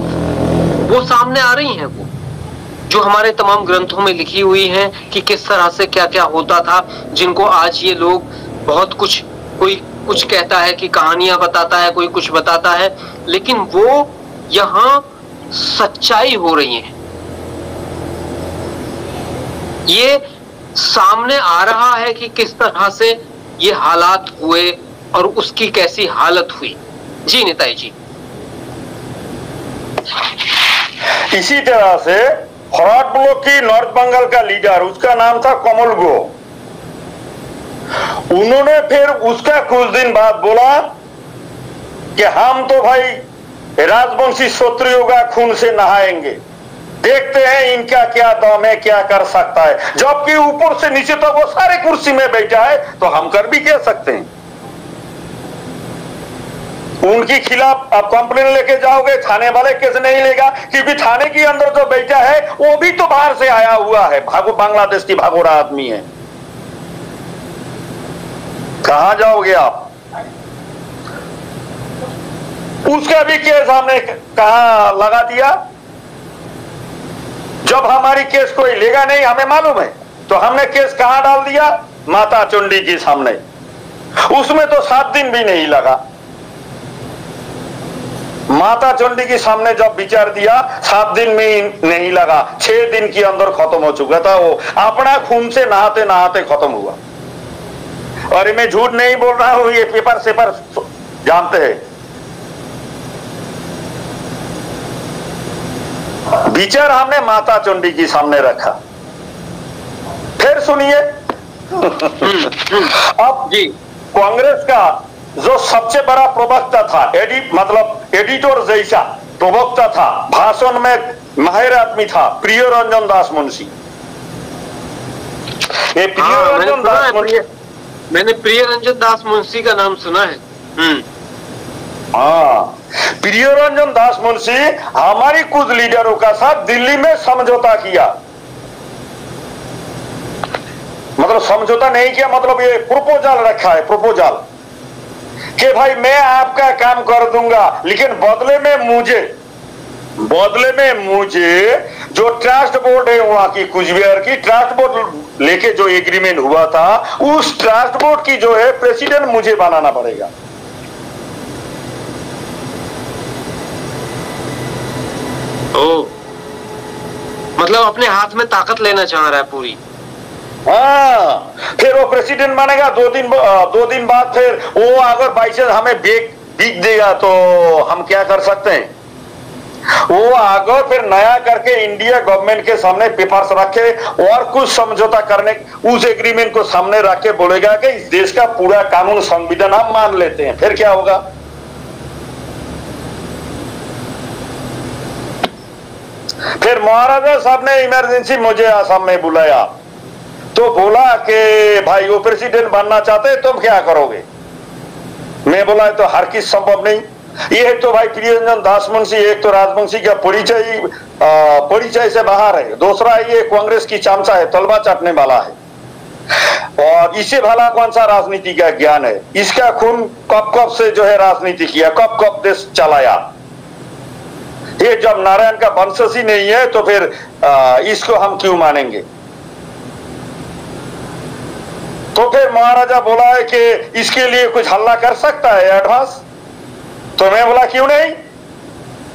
वो सामने आ रही हैं, वो जो हमारे तमाम ग्रंथों में लिखी हुई हैं कि किस तरह से क्या क्या होता था, जिनको आज ये लोग बहुत कुछ, कोई कुछ कहता है कि कहानियां बताता है, कोई कुछ बताता है, लेकिन वो यहाँ सच्चाई हो रही है। ये सामने आ रहा है कि किस तरह से ये हालात हुए और उसकी कैसी हालत हुई। जी निताई जी। इसी तरह से फॉरवर्ड ब्लॉक की नॉर्थ बंगाल का लीडर, उसका नाम था कमल गो, उन्होंने फिर उसका कुछ दिन बाद बोला कि हम तो भाई राजवंशी क्षत्रियों का खून से नहाएंगे, देखते हैं इनका क्या दम है, क्या कर सकता है। जबकि ऊपर से नीचे तक वो सारे कुर्सी में बैठा है, तो हम कर भी क्या सकते हैं। उनके खिलाफ आप कंप्लेन लेके जाओगे, थाने वाले केस नहीं लेगा, क्योंकि थाने के अंदर जो बेटा है वो भी तो बाहर से आया हुआ है, बांग्लादेश की भागोड़ा आदमी है। कहां जाओगे आप? उसका भी केस हमने कहा लगा दिया। जब हमारी केस कोई लेगा नहीं, हमें मालूम है, तो हमने केस कहां डाल दिया? माता चुंडी के सामने। उसमें तो 7 दिन भी नहीं लगा। माता चंडी के सामने जब विचार दिया, 7 दिन में नहीं लगा, 6 दिन के अंदर खत्म हो चुका था। वो अपना खून से नहाते नहाते खत्म हुआ। और मैं झूठ नहीं बोल रहा हूं, ये पेपर सेपर जानते हैं। विचार हमने माता चंडी के सामने रखा। फिर सुनिए, अब जी कांग्रेस का जो सबसे बड़ा प्रवक्ता था, मतलब एडिटर जैसा प्रवक्ता था, भाषण में माहिर आदमी था, प्रिय रंजन दास मुंशी। ये प्रिय रंजन दास मुंशी, मैंने प्रिय रंजन दास मुंशी का नाम सुना है। हाँ, प्रिय रंजन दास मुंशी हमारी कुछ लीडरों का साथ दिल्ली में समझौता किया। मतलब समझौता नहीं किया, मतलब ये प्रपोजल रखा है, प्रपोजल कि भाई मैं आपका काम कर दूंगा, लेकिन बदले में मुझे जो ट्रस्ट बोर्ड है वहां की, कुचबिहार की ट्रस्ट बोर्ड लेके जो एग्रीमेंट हुआ था, उस ट्रस्ट बोर्ड की जो है प्रेसिडेंट मुझे बनाना पड़ेगा। ओ, मतलब अपने हाथ में ताकत लेना चाह रहा है पूरी। हाँ, फिर वो प्रेसिडेंट बनेगा। 2 दिन बाद फिर वो अगर बाई चांस हमें बिक देगा तो हम क्या कर सकते हैं? वो अगर फिर नया करके इंडिया गवर्नमेंट के सामने पेपर्स रखे और कुछ समझौता करने, उस एग्रीमेंट को सामने रख के बोलेगा कि इस देश का पूरा कानून संविधान हम मान लेते हैं, फिर क्या होगा? फिर महाराजा साहब ने इमरजेंसी मुझे आसाम में बुलाया, तो बोला कि भाई वो प्रेसिडेंट बनना चाहते हैं, तुम क्या करोगे? मैं बोला तो हर किस संभव नहीं। ये तो भाई प्रियरंजन दास मुंशी, एक तो राजवंशी का परिचय से बाहर है, दूसरा ये कांग्रेस की चमचा है, तलवा चाटने वाला है, और इसे भला कौन सा राजनीति का ज्ञान है? इसका खून कब से जो है राजनीति किया, कब देश चलाया। ये जब नारायण का वंशज ही नहीं है तो फिर इसको हम क्यों मानेंगे? तो फिर महाराजा बोला है कि इसके लिए कुछ हल्ला कर सकता है एडवांस। तो मैं बोला क्यों नहीं,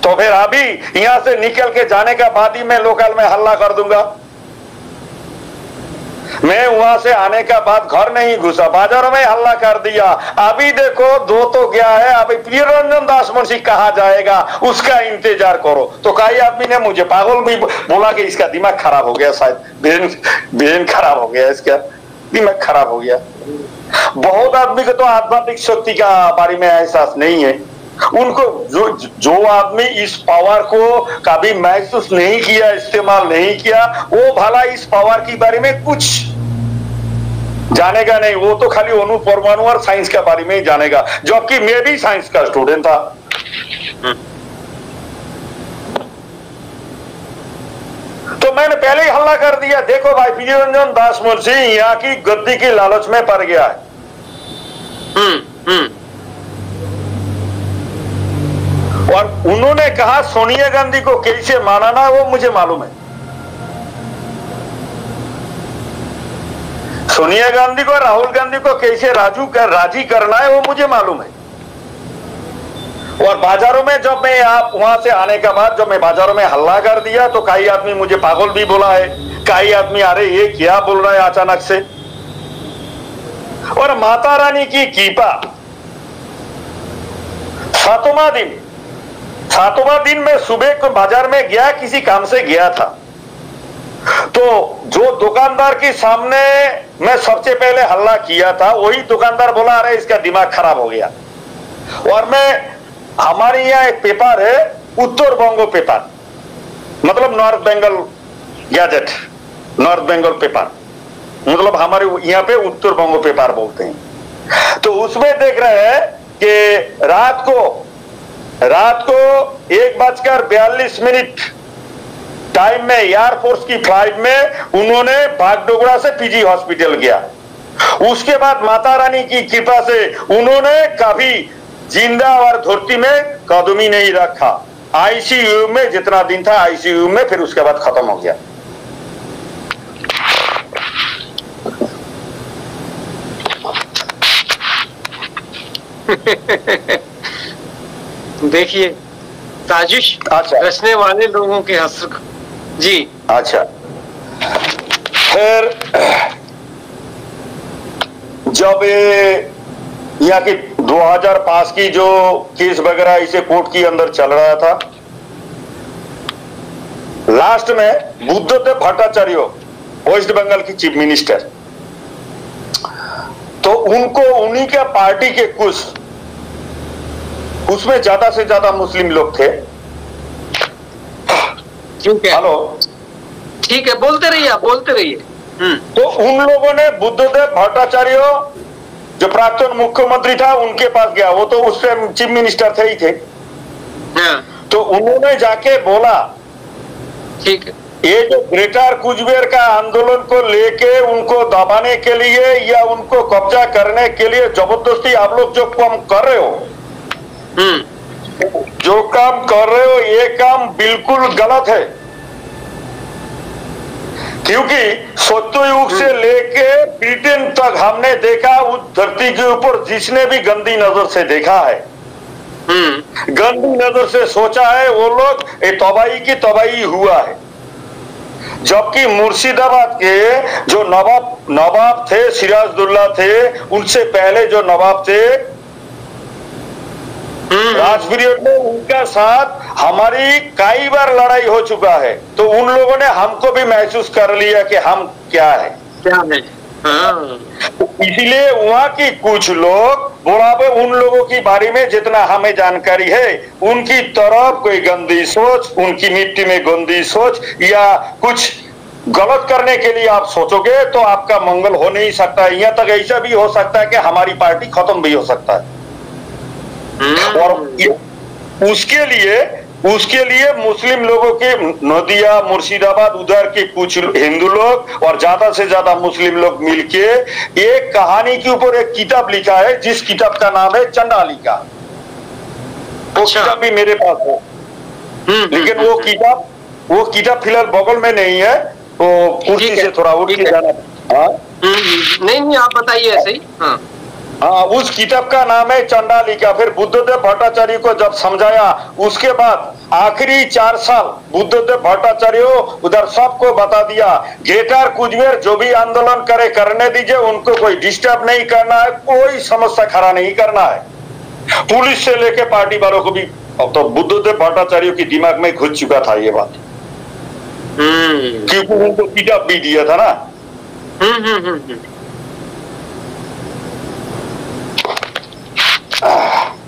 तो फिर अभी यहां से निकल के जाने का बाद ही मैं लोकल में हल्ला कर दूंगा। मैं वहां से आने का बाद घर नहीं घुसा, बाजारों में हल्ला कर दिया। अभी देखो 2 तो गया है, अभी प्रियरंजन दास मुंशी कहा जाएगा, उसका इंतजार करो। तो कई आदमी ने मुझे पागल भी बोला कि इसका दिमाग खराब हो गया, शायद ब्रेन खराब हो गया, इसका दिमाग खराब हो गया। बहुत आदमी को तो आध्यात्मिक शक्ति का बारे में एहसास नहीं है। उनको जो आदमी इस पावर को कभी महसूस नहीं किया, इस्तेमाल नहीं किया, वो भला इस पावर के बारे में कुछ जानेगा नहीं। वो तो खाली अणु परमाणु और साइंस के बारे में ही जानेगा, जबकि मैं भी साइंस का स्टूडेंट था। तो मैंने पहले ही हल्ला कर दिया, देखो भाई प्रियरंजन दास मुंशी यहाँ की गद्दी की लालच में पड़ गया है। और उन्होंने कहा सोनिया गांधी को कैसे मानाना है वो मुझे मालूम है। सोनिया गांधी को, राहुल गांधी को कैसे राजी करना है वो मुझे मालूम है। और बाजारों में जब मैं आप वहां से आने के बाद जब मैं बाजारों में हल्ला कर दिया तो कई आदमी मुझे पागल भी बोला है, कई आदमी अरे ये क्या बोल रहा है अचानक से। और माता रानी की कृपा, सातवां दिन में सुबह को बाजार में गया, किसी काम से गया था, तो जो दुकानदार के सामने मैं सबसे पहले हल्ला किया था वही दुकानदार बोला अरे इसका दिमाग खराब हो गया। और मैं, हमारे यहाँ एक पेपर है उत्तर बंगो पेपर, मतलब north Bengal gazette, north Bengal paper, मतलब हमारे यहाँ पे उत्तर बंगो पेपर बोलते हैं। तो उसमें देख रहे हैं कि रात को 1:42 टाइम में एयरफोर्स की फ्लाइट में उन्होंने बागडोगरा से पीजी हॉस्पिटल गया। उसके बाद माता रानी की कृपा से उन्होंने कभी जिंदा और धरती में कदम ही नहीं रखा। आईसीयू में जितना दिन था आईसीयू में, फिर उसके बाद खत्म हो गया। देखिए साजिश रचने वाले लोगों के हस्र जी। अच्छा, फिर जब यहाँ की 2005 की जो केस वगैरह इसे कोर्ट के अंदर चल रहा था, लास्ट में बुद्धदेव भट्टाचार्य वेस्ट बंगाल की चीफ मिनिस्टर, तो उनको उन्हीं के पार्टी के कुछ उसमें ज्यादा से ज्यादा मुस्लिम लोग थे। ठीक है, हेलो, ठीक है, बोलते रहिए, आप बोलते रहिए। तो उन लोगों ने बुद्धदेव भट्टाचार्य जो प्राक्तन मुख्यमंत्री था उनके पास गया, वो तो उस टाइम चीफ मिनिस्टर थे ही थे। तो उन्होंने जाके बोला, ठीक है, ये जो ग्रेटर कुचबिहार का आंदोलन को लेके उनको दबाने के लिए या उनको कब्जा करने के लिए जबरदस्ती आप लोग जो काम कर रहे हो, ये काम बिल्कुल गलत है। क्योंकि सत्ययुग से लेके ब्रिटेन तक हमने देखा, उस धरती के ऊपर जिसने भी गंदी नजर से देखा है, गंदी नजर से सोचा है, वो लोग ये तबाही की तबाही हुआ है। जबकि मुर्शिदाबाद के जो नवाब थे, सिराजुद्दौला थे, उनसे पहले जो नवाब थे राज पीरियड में, उनका साथ हमारी कई बार लड़ाई हो चुका है। तो उन लोगों ने हमको भी महसूस कर लिया कि हम क्या है। इसीलिए वहां की कुछ लोग बुढ़ापे उन लोगों की बारे में जितना हमें जानकारी है, उनकी तरफ कोई गंदी सोच, उनकी मिट्टी में गंदी सोच या कुछ गलत करने के लिए आप सोचोगे तो आपका मंगल हो नहीं सकता। यहाँ तक ऐसा भी हो सकता है कि हमारी पार्टी खत्म भी हो सकता है। और उसके लिए मुस्लिम लोगों के नदिया, मुर्शिदाबाद, उधर के कुछ हिंदू लोग और ज्यादा से ज्यादा मुस्लिम लोग मिलके एक कहानी के ऊपर एक किताब लिखा है, जिस किताब का नाम है चंडालिका। वो किताब भी मेरे पास है, लेकिन वो किताब फिलहाल बगल में नहीं है, तो कुर्सी से थोड़ा उठ के जाना। नहीं, आप बताइए ऐसे ही। हाँ, उस किताब का नाम है चंडालिका। फिर बुद्धदेव भट्टाचार्य को जब समझाया, उसके बाद आखिरी 4 साल बुद्धदेव भट्टाचार्य उधर सबको बता दिया, ग्रेटर कुचबिहार जो भी आंदोलन करे करने दीजिए, उनको कोई डिस्टर्ब नहीं करना है, कोई समस्या खड़ा नहीं करना है। पुलिस से लेके पार्टी वालों को भी, अब तो बुद्धदेव भट्टाचार्य के दिमाग में घुस चुका था ये बात, क्योंकि उनको किताब भी दिया था ना।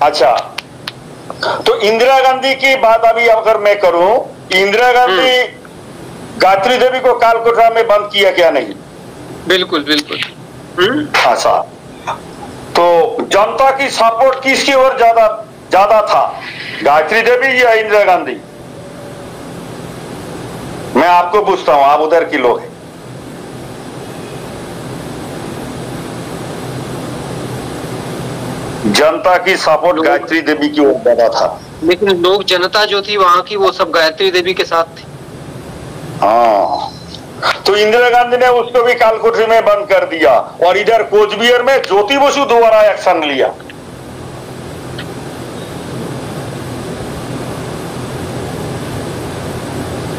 अच्छा, तो इंदिरा गांधी की बात अभी अगर मैं करूं, इंदिरा गांधी गायत्री देवी को कालकोठा में बंद किया क्या नहीं? बिल्कुल बिल्कुल। अच्छा, तो जनता की सपोर्ट किसकी ओर ज्यादा था, गायत्री देवी या इंदिरा गांधी? मैं आपको पूछता हूं, आप उधर की लोग हैं। जनता की सपोर्ट गायत्री देवी की ओर ज्यादा था, लेकिन लोग, जनता जो थी वहां की, वो सब गायत्री देवी के साथ थी। हाँ, तो इंदिरा गांधी ने उसको भी कालकोठरी में बंद कर दिया, और इधर कोचबिहार में ज्योति बसु द्वारा एक्शन लिया।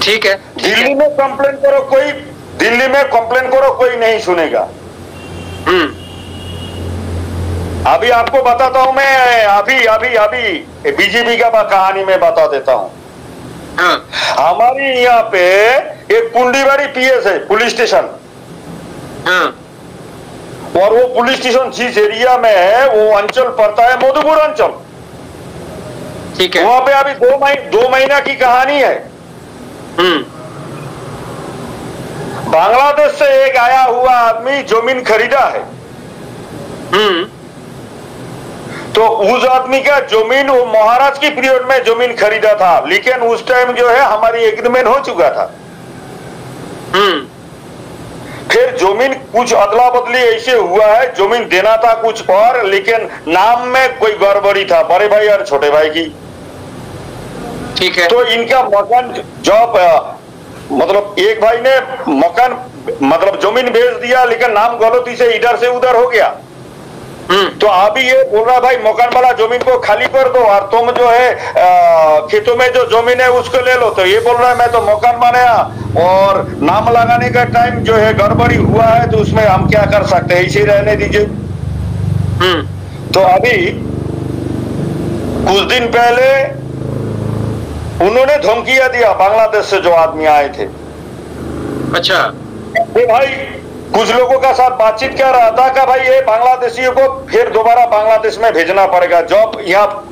ठीक है, दिल्ली में कंप्लेन करो, कोई नहीं सुनेगा। अभी आपको बताता हूं मैं, अभी बीजेपी का कहानी में बता देता हूं। हमारी यहाँ पे एक पुंडीबाड़ी पीएस है, पुलिस स्टेशन, और वो पुलिस स्टेशन जिस एरिया में है, वो अंचल पड़ता है मधुपुर अंचल। ठीक है, वहां पे अभी 2 महीना की कहानी है। बांग्लादेश से एक आया हुआ आदमी जमीन खरीदा है, तो उस आदमी का जमीन वो महाराज की पीरियड में जमीन खरीदा था, लेकिन उस टाइम जो है हमारी एग्रीमेंट हो चुका था। फिर जमीन कुछ अदला बदली ऐसे हुआ है, जमीन देना था कुछ और, लेकिन नाम में कोई गड़बड़ी था बड़े भाई और छोटे भाई की। ठीक है। तो इनका मकान जब मतलब एक भाई ने मकान मतलब जमीन बेच दिया, लेकिन नाम गलती से इधर से उधर हो गया। तो अभी ये बोल रहा भाई मकान वाला जमीन को खाली कर दो और तुम जो है खेतों में जो जमीन है उसको ले लो। तो ये बोल रहा है मैं तो मकान बनाया और नाम लगाने का टाइम जो है गड़बड़ी हुआ है, तो उसमें हम क्या कर सकते हैं, इसे रहने दीजिए। तो अभी कुछ दिन पहले उन्होंने धमकियां दिया बांग्लादेश से जो आदमी आए थे। अच्छा। ये भाई कुछ लोगों का साथ बातचीत कर रहा था कि भाई ये बांग्लादेशियों को फिर दोबारा बांग्लादेश में भेजना पड़ेगा। जब यहाँ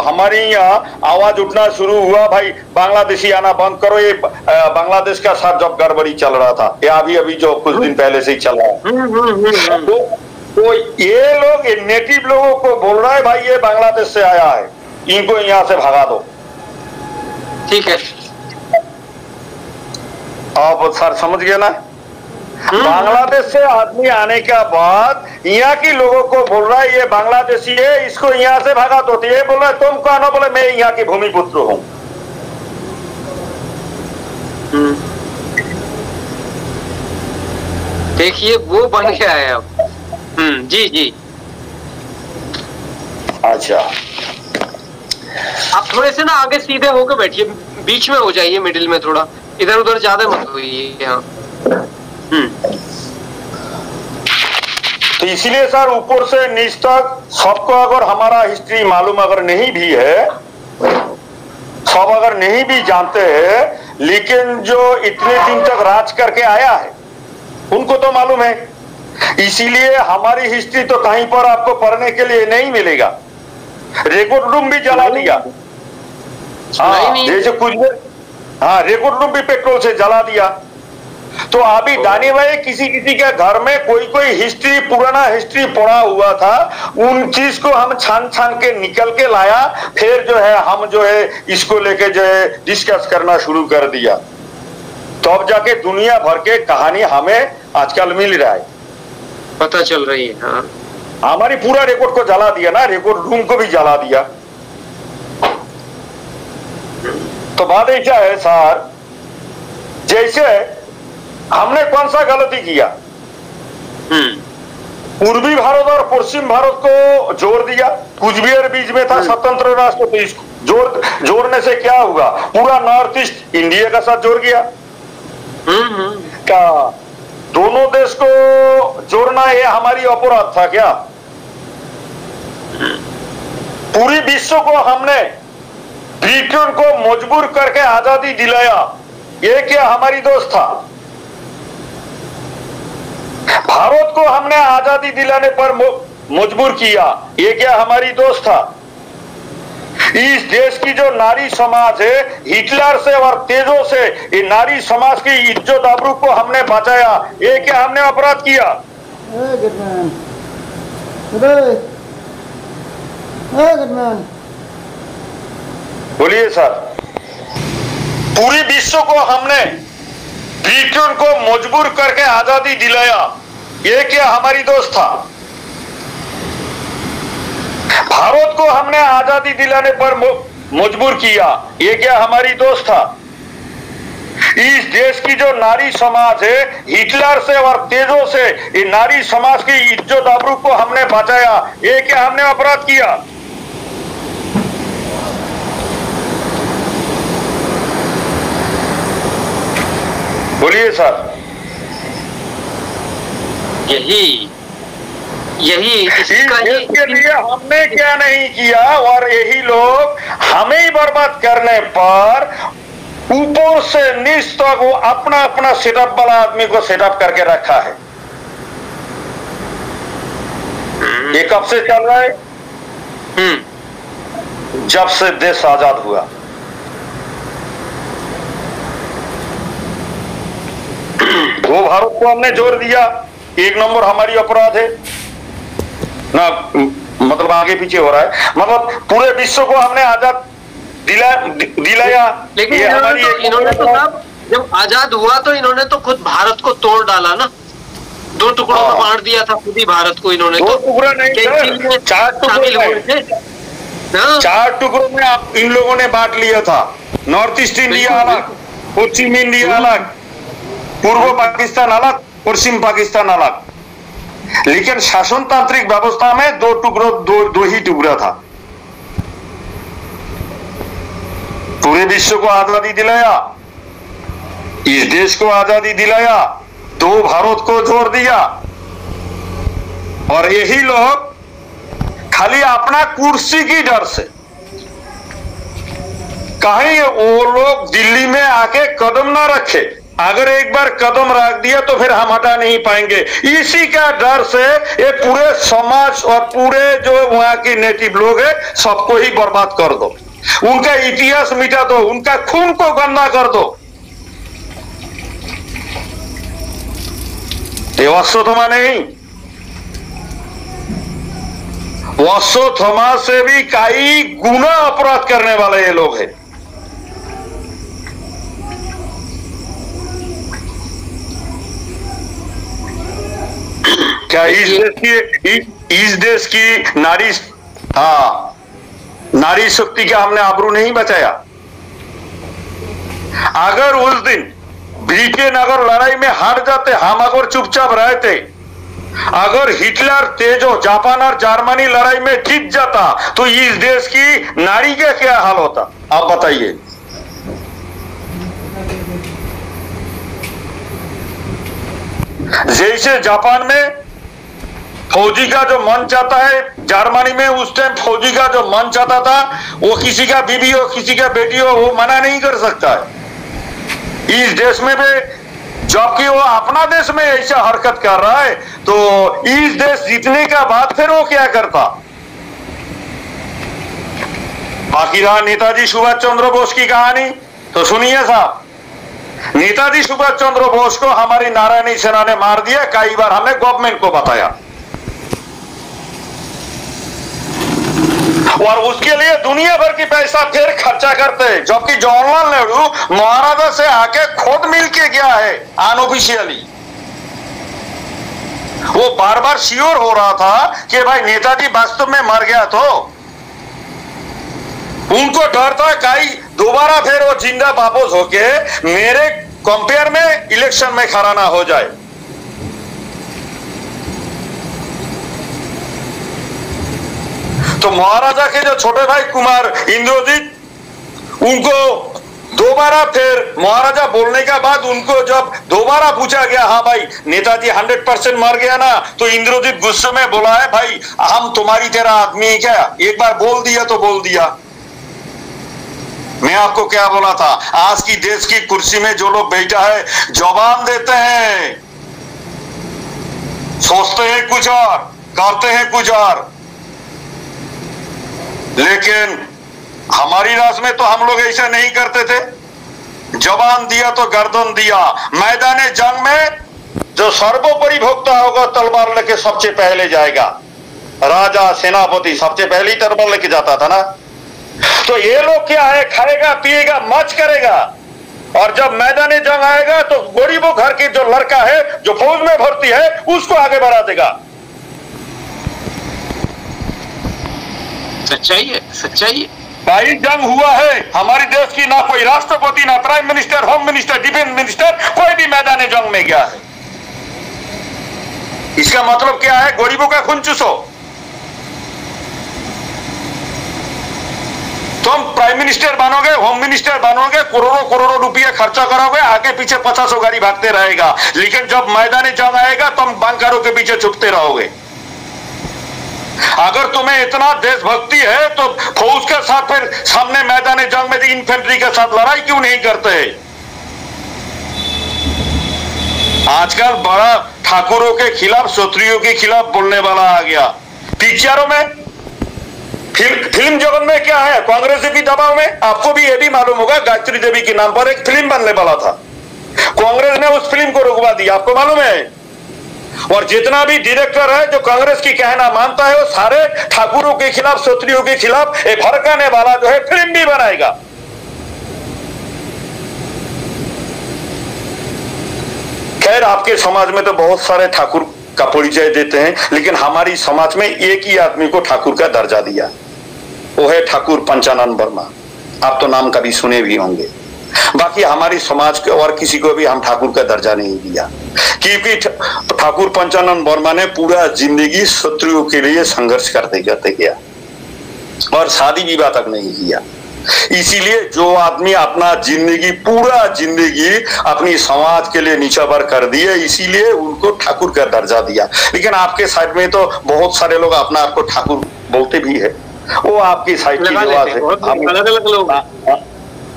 हमारी यहाँ आवाज उठना शुरू हुआ भाई बांग्लादेशी आना बंद करो, ये बांग्लादेश का साथ जब गड़बड़ी चल रहा था, ये अभी जो कुछ दिन पहले से ही चल रहा है, तो ये लोग ये नेटिव लोगों को बोल रहा है भाई ये बांग्लादेश से आया है, इनको यहाँ से भगा दो। ठीक है। आप सर समझ गए ना? बांग्लादेश से आदमी आने के बाद यहाँ के लोगों को बोल रहा है ये बांग्लादेशी है, इसको यहाँ से भगा दो। ये बोल रहा है तुम कौन हो? बोले मैं यहाँ की भूमिपुत्र हूँ। देखिए वो बन गया है अब। जी जी। अच्छा, आप थोड़े से ना आगे सीधे होकर बैठिए, बीच में हो जाइए, मिडिल में थोड़ा, इधर उधर ज्यादा मत होइए यहाँ। तो इसीलिए सर ऊपर से नीच तक सबको अगर हमारा हिस्ट्री मालूम अगर नहीं भी है, सब अगर नहीं भी जानते हैं, लेकिन जो इतने दिन तक राज करके आया है उनको तो मालूम है। इसीलिए हमारी हिस्ट्री तो कहीं पर आपको पढ़ने के लिए नहीं मिलेगा। रिकॉर्ड रूम भी जला दिया। हाँ, जैसे कुछ हाँ रिकॉर्ड रूम भी पेट्रोल से जला दिया। तो अभी दानी भाई किसी किसी के घर में कोई हिस्ट्री पुराना हिस्ट्री पढ़ा हुआ था, उन चीज को हम छान छान के निकल के लाया, फिर जो है हम जो है इसको लेके जो है डिस्कस करना शुरू कर दिया। तो अब जाके दुनिया भर के कहानी हमें आजकल मिल रहा है, पता चल रही है। हाँ, हमारी पूरा रिकॉर्ड को जला दिया ना, रिकॉर्ड रूम को भी जला दिया। तो बात ऐसा है सर, जैसे हमने कौन सा गलती किया, पूर्वी भारत और पश्चिम भारत को जोड़ दिया। कुचबिहार बीच में था स्वतंत्र राष्ट्र, तो इसको जोड़ने से क्या हुआ, पूरा नॉर्थ ईस्ट इंडिया का साथ जोड़ गया। क्या दोनों देश को जोड़ना ये हमारी अपराध था क्या? पूरी विश्व को हमने ब्रिटेन को मजबूर करके आजादी दिलाया, ये क्या हमारी दोस्त था? भारत को हमने आजादी दिलाने पर मजबूर किया, ये क्या हमारी दोस्त था? इस देश की जो नारी समाज है, हिटलर से और तेजों से ये नारी समाज की इज्जत आबरू को हमने बचाया, ये क्या हमने अपराध किया? बोलिए सर। पूरी विश्व को हमने ब्रिटेन को मजबूर करके आजादी दिलाया, ये क्या हमारी दोस्त था? भारत को हमने आजादी दिलाने पर मजबूर किया, ये क्या हमारी दोस्त था? इस देश की जो नारी समाज है, हिटलर से और तेजों से ये नारी समाज की इज्जत आबरू को हमने बचाया, ये क्या हमने अपराध किया? बोलिए सर। यही इस देश के लिए हमने क्या नहीं किया, और यही लोग हमें ही बर्बाद करने पर ऊपर से नीच तक वो अपना अपना सेटअप वाला आदमी को सेटअप करके रखा है। ये कब से चल रहा है? जब से देश आजाद हुआ। वो भारत को हमने जोड़ दिया, एक नंबर हमारी अपराध है ना। मतलब आगे पीछे हो रहा है, मतलब पूरे विश्व को हमने आजाद दिलाया। लेकिन इन्होंने तो साहब जब आजाद हुआ तो इन्होंने तो खुद भारत को तोड़ डाला ना, 2 टुकड़ों में बांट दिया था खुद ही भारत को इन्होंने। 2 टुकड़ा नहीं, 4 टुकड़े थे। 4 टुकड़ों में आप इन लोगों ने बांट लिया था। नॉर्थ ईस्ट इंडिया अलग, पश्चिम इंडिया अलग, पूर्व पाकिस्तान अलग, पश्चिम पाकिस्तान अलग। लेकिन शासनतांत्रिक व्यवस्था में 2 टुकड़ों, दो ही टुकड़ा था। पूरे विश्व को आजादी दिलाया, इस देश को आजादी दिलाया, 2 भारत को जोड़ दिया। और यही लोग खाली अपना कुर्सी की डर से कहीं वो लोग दिल्ली में आके कदम ना रखे। अगर एक बार कदम रख दिया तो फिर हम हटा नहीं पाएंगे। इसी का डर से ये पूरे समाज और पूरे जो वहां के नेटिव लोग हैं सबको ही बर्बाद कर दो, उनका इतिहास मिटा दो, उनका खून को गंदा कर दो। ये अश्वत्थामा नहीं, अश्वत्थामा से भी कई गुना अपराध करने वाले ये लोग हैं। क्या इस देश की नारी, हाँ, नारी शक्ति का हमने आबरू नहीं बचाया? अगर उस दिन ब्रिटेन अगर लड़ाई में हार जाते, हम अगर चुपचाप रहते, अगर हिटलर तेजो जापान और जर्मनी लड़ाई में जीत जाता तो इस देश की नारी का क्या हाल होता, आप बताइए। जैसे जापान में फौजी का जो मन चाहता है, जर्मनी में उस टाइम फौजी का जो मन चाहता था, वो किसी का बीवी हो किसी का बेटी हो वो मना नहीं कर सकता है। इस देश में भी जबकि वो अपना देश में ऐसा हरकत कर रहा है, तो इस देश जीतने का बाद फिर वो क्या करता। बाकी रहा नेताजी सुभाष चंद्र बोस की कहानी, तो सुनिए साहब। नेताजी सुभाष चंद्र बोस को हमारी नारायणी सेना ने मार दिया, कई बार हमने गवर्नमेंट को बताया, और उसके लिए दुनिया भर की पैसा फिर खर्चा करते हैं। जबकि जवाहरलाल नेहरू महाराजा से आके खुद मिलके गया है अनऑफिशियली। वो बार बार श्योर हो रहा था कि भाई नेताजी वास्तव में मर गया, तो उनको डर था कहीं दोबारा फिर वो जिंदा वापस होके मेरे कंपेयर में इलेक्शन में खड़ा ना हो जाए। तो महाराजा के जो छोटे भाई कुमार इंद्रजीत, उनको दोबारा फिर महाराजा बोलने के बाद उनको जब दोबारा पूछा गया, हाँ भाई नेताजी 100% मर गया ना, तो इंद्रजीत गुस्से में बोला है, भाई हम तुम्हारी तरह आदमी है क्या, एक बार बोल दिया तो बोल दिया। मैं आपको क्या बोला था, आज की देश की कुर्सी में जो लोग बैठा है जवाब देते हैं, सोचते हैं कुछ और, करते हैं कुछ और। लेकिन हमारी राज में तो हम लोग ऐसा नहीं करते थे। जवान दिया तो गर्दन दिया। मैदान जंग में जो सर्वोपरि भोक्ता होगा तलवार लेके सबसे पहले जाएगा। राजा सेनापति सबसे पहले ही तलवार लेके जाता था ना। तो ये लोग क्या है, खाएगा पिएगा मौज करेगा, और जब मैदान जंग आएगा तो गरीबों घर के जो लड़का है जो फौज में भर्ती है उसको आगे बढ़ा देगा। सच्चाई है, सच्चाई है। भाई जंग हुआ है हमारे देश की, ना कोई राष्ट्रपति, ना prime minister, home minister, defence minister, कोई भी मैदान जंग में गया है। इसका मतलब क्या है, गरीबों का खून चूसो। तुम प्राइम मिनिस्टर बनोगे, होम मिनिस्टर बनोगे, करोड़ों करोड़ों रुपया खर्चा करोगे, आगे पीछे 50 गाड़ी भागते रहेगा, लेकिन जब मैदानी जंग आएगा तुम बंकरों के पीछे छुपते रहोगे। अगर तुम्हें इतना देशभक्ति है तो फौज के साथ फिर सामने मैदान जंग में इन्फेंट्री के साथ लड़ाई क्यों नहीं करते? आजकल बड़ा ठाकुरों के खिलाफ, क्षत्रियों के खिलाफ बोलने वाला आ गया। पिक्चरों में, फिल्म जगत में क्या है, कांग्रेस भी दबाव में। आपको भी ये भी मालूम होगा, गायत्री देवी के नाम पर एक फिल्म बनने वाला था, कांग्रेस ने उस फिल्म को रुकवा दिया, आपको मालूम है। और जितना भी डायरेक्टर है जो कांग्रेस की कहना मानता है वो सारे ठाकुरों के खिलाफ, क्षत्रियों के खिलाफ एक भड़काने वाला जो है फिल्म भी बनाएगा। खैर, आपके समाज में तो बहुत सारे ठाकुर का परिचय देते हैं, लेकिन हमारी समाज में एक ही आदमी को ठाकुर का दर्जा दिया, वो है ठाकुर पंचानन वर्मा। आप तो नाम कभी सुने भी होंगे। बाकी हमारी समाज के और किसी को भी हम ठाकुर का दर्जा नहीं दिया, क्योंकि ठाकुर पंचानन वर्मा ने पूरा जिंदगी शत्रुओं के लिए संघर्ष करते करते गया और शादी विवाह तक नहीं किया। इसीलिए जो आदमी अपना जिंदगी, पूरा जिंदगी अपनी समाज के लिए निछावर कर दिए, इसीलिए उनको ठाकुर का दर्जा दिया। लेकिन आपके साइड में तो बहुत सारे लोग अपना आपको ठाकुर बोलते भी है, वो आपकी साइड की रिवाज है। अलग अलग लोग, हाँ,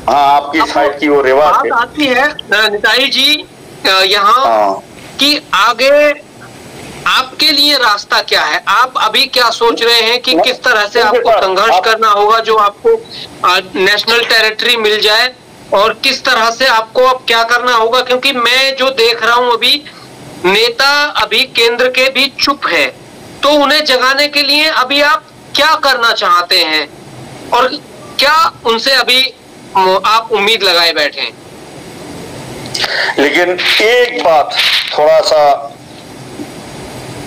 आपकी साइड की वो रिवाज है। बात आती है निताई जी यहाँ कि आगे आपके लिए रास्ता क्या है? आप अभी क्या सोच रहे हैं कि किस तरह से आपको संघर्ष करना होगा जो आपको नेशनल टेरिटरी मिल जाए, और किस तरह से आपको अब क्या करना होगा? क्योंकि मैं जो देख रहा हूं अभी, नेता अभी केंद्र के भी चुप है, तो उन्हें जगाने के लिए अभी आप क्या करना चाहते हैं और क्या उनसे अभी आप उम्मीद लगाए बैठे हैं? लेकिन एक बात थोड़ा सा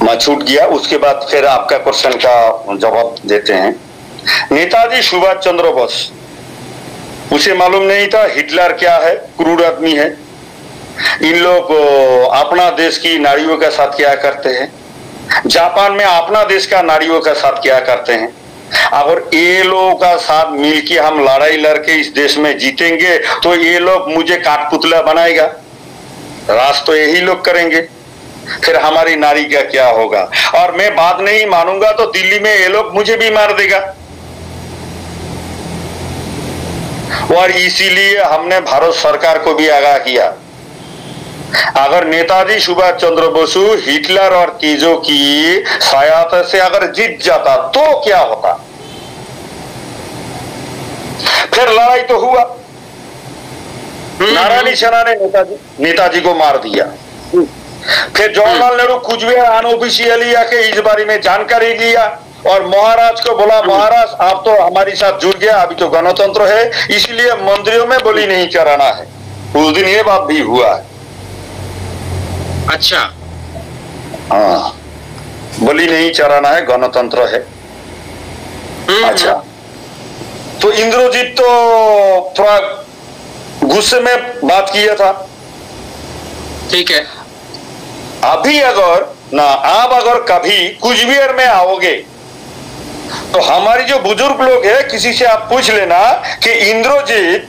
मैं छूट गया, उसके बाद फिर आपका क्वेश्चन का जवाब देते हैं। नेताजी सुभाष चंद्र बोस, उसे मालूम नहीं था हिटलर क्या है, क्रूर आदमी है। इन लोग अपना देश की नारियों के साथ क्या करते हैं, जापान में अपना देश का नारियों के साथ क्या करते हैं। अगर ये लोगों का साथ मिलके हम लड़ाई लड़के इस देश में जीतेंगे तो ये लोग मुझे काठपुतला बनाएगा, राज तो यही लोग करेंगे, फिर हमारी नारी का क्या होगा। और मैं बात नहीं मानूंगा तो दिल्ली में ये लोग मुझे भी मार देगा। और इसीलिए हमने भारत सरकार को भी आगाह किया, अगर नेताजी सुभाष चंद्र बोस हिटलर और तेजो की सहायता से अगर जीत जाता तो क्या होता। फिर लड़ाई तो हुआ, नारायणी सेना ने नेताजी को मार दिया। फिर जवाहरलाल नेहरू कुछ भी अनऑफिशियली आके इस बारे में जानकारी लिया और महाराज को बोला, महाराज आप तो हमारे साथ जुड़ गया, अभी तो गणतंत्र है, इसलिए मंदिरों में बलि नहीं चढ़ाना है। उस दिन ये बात भी हुआ है। अच्छा, हाँ, बलि नहीं चढ़ाना है, गणतंत्र है। अच्छा, तो इंद्रजीत तो थोड़ा गुस्से में बात किया था। ठीक है, अभी अगर ना आप अगर कभी कुचबिहार में आओगे तो हमारी जो बुजुर्ग लोग है, किसी से आप पूछ लेना कि इंद्रजीत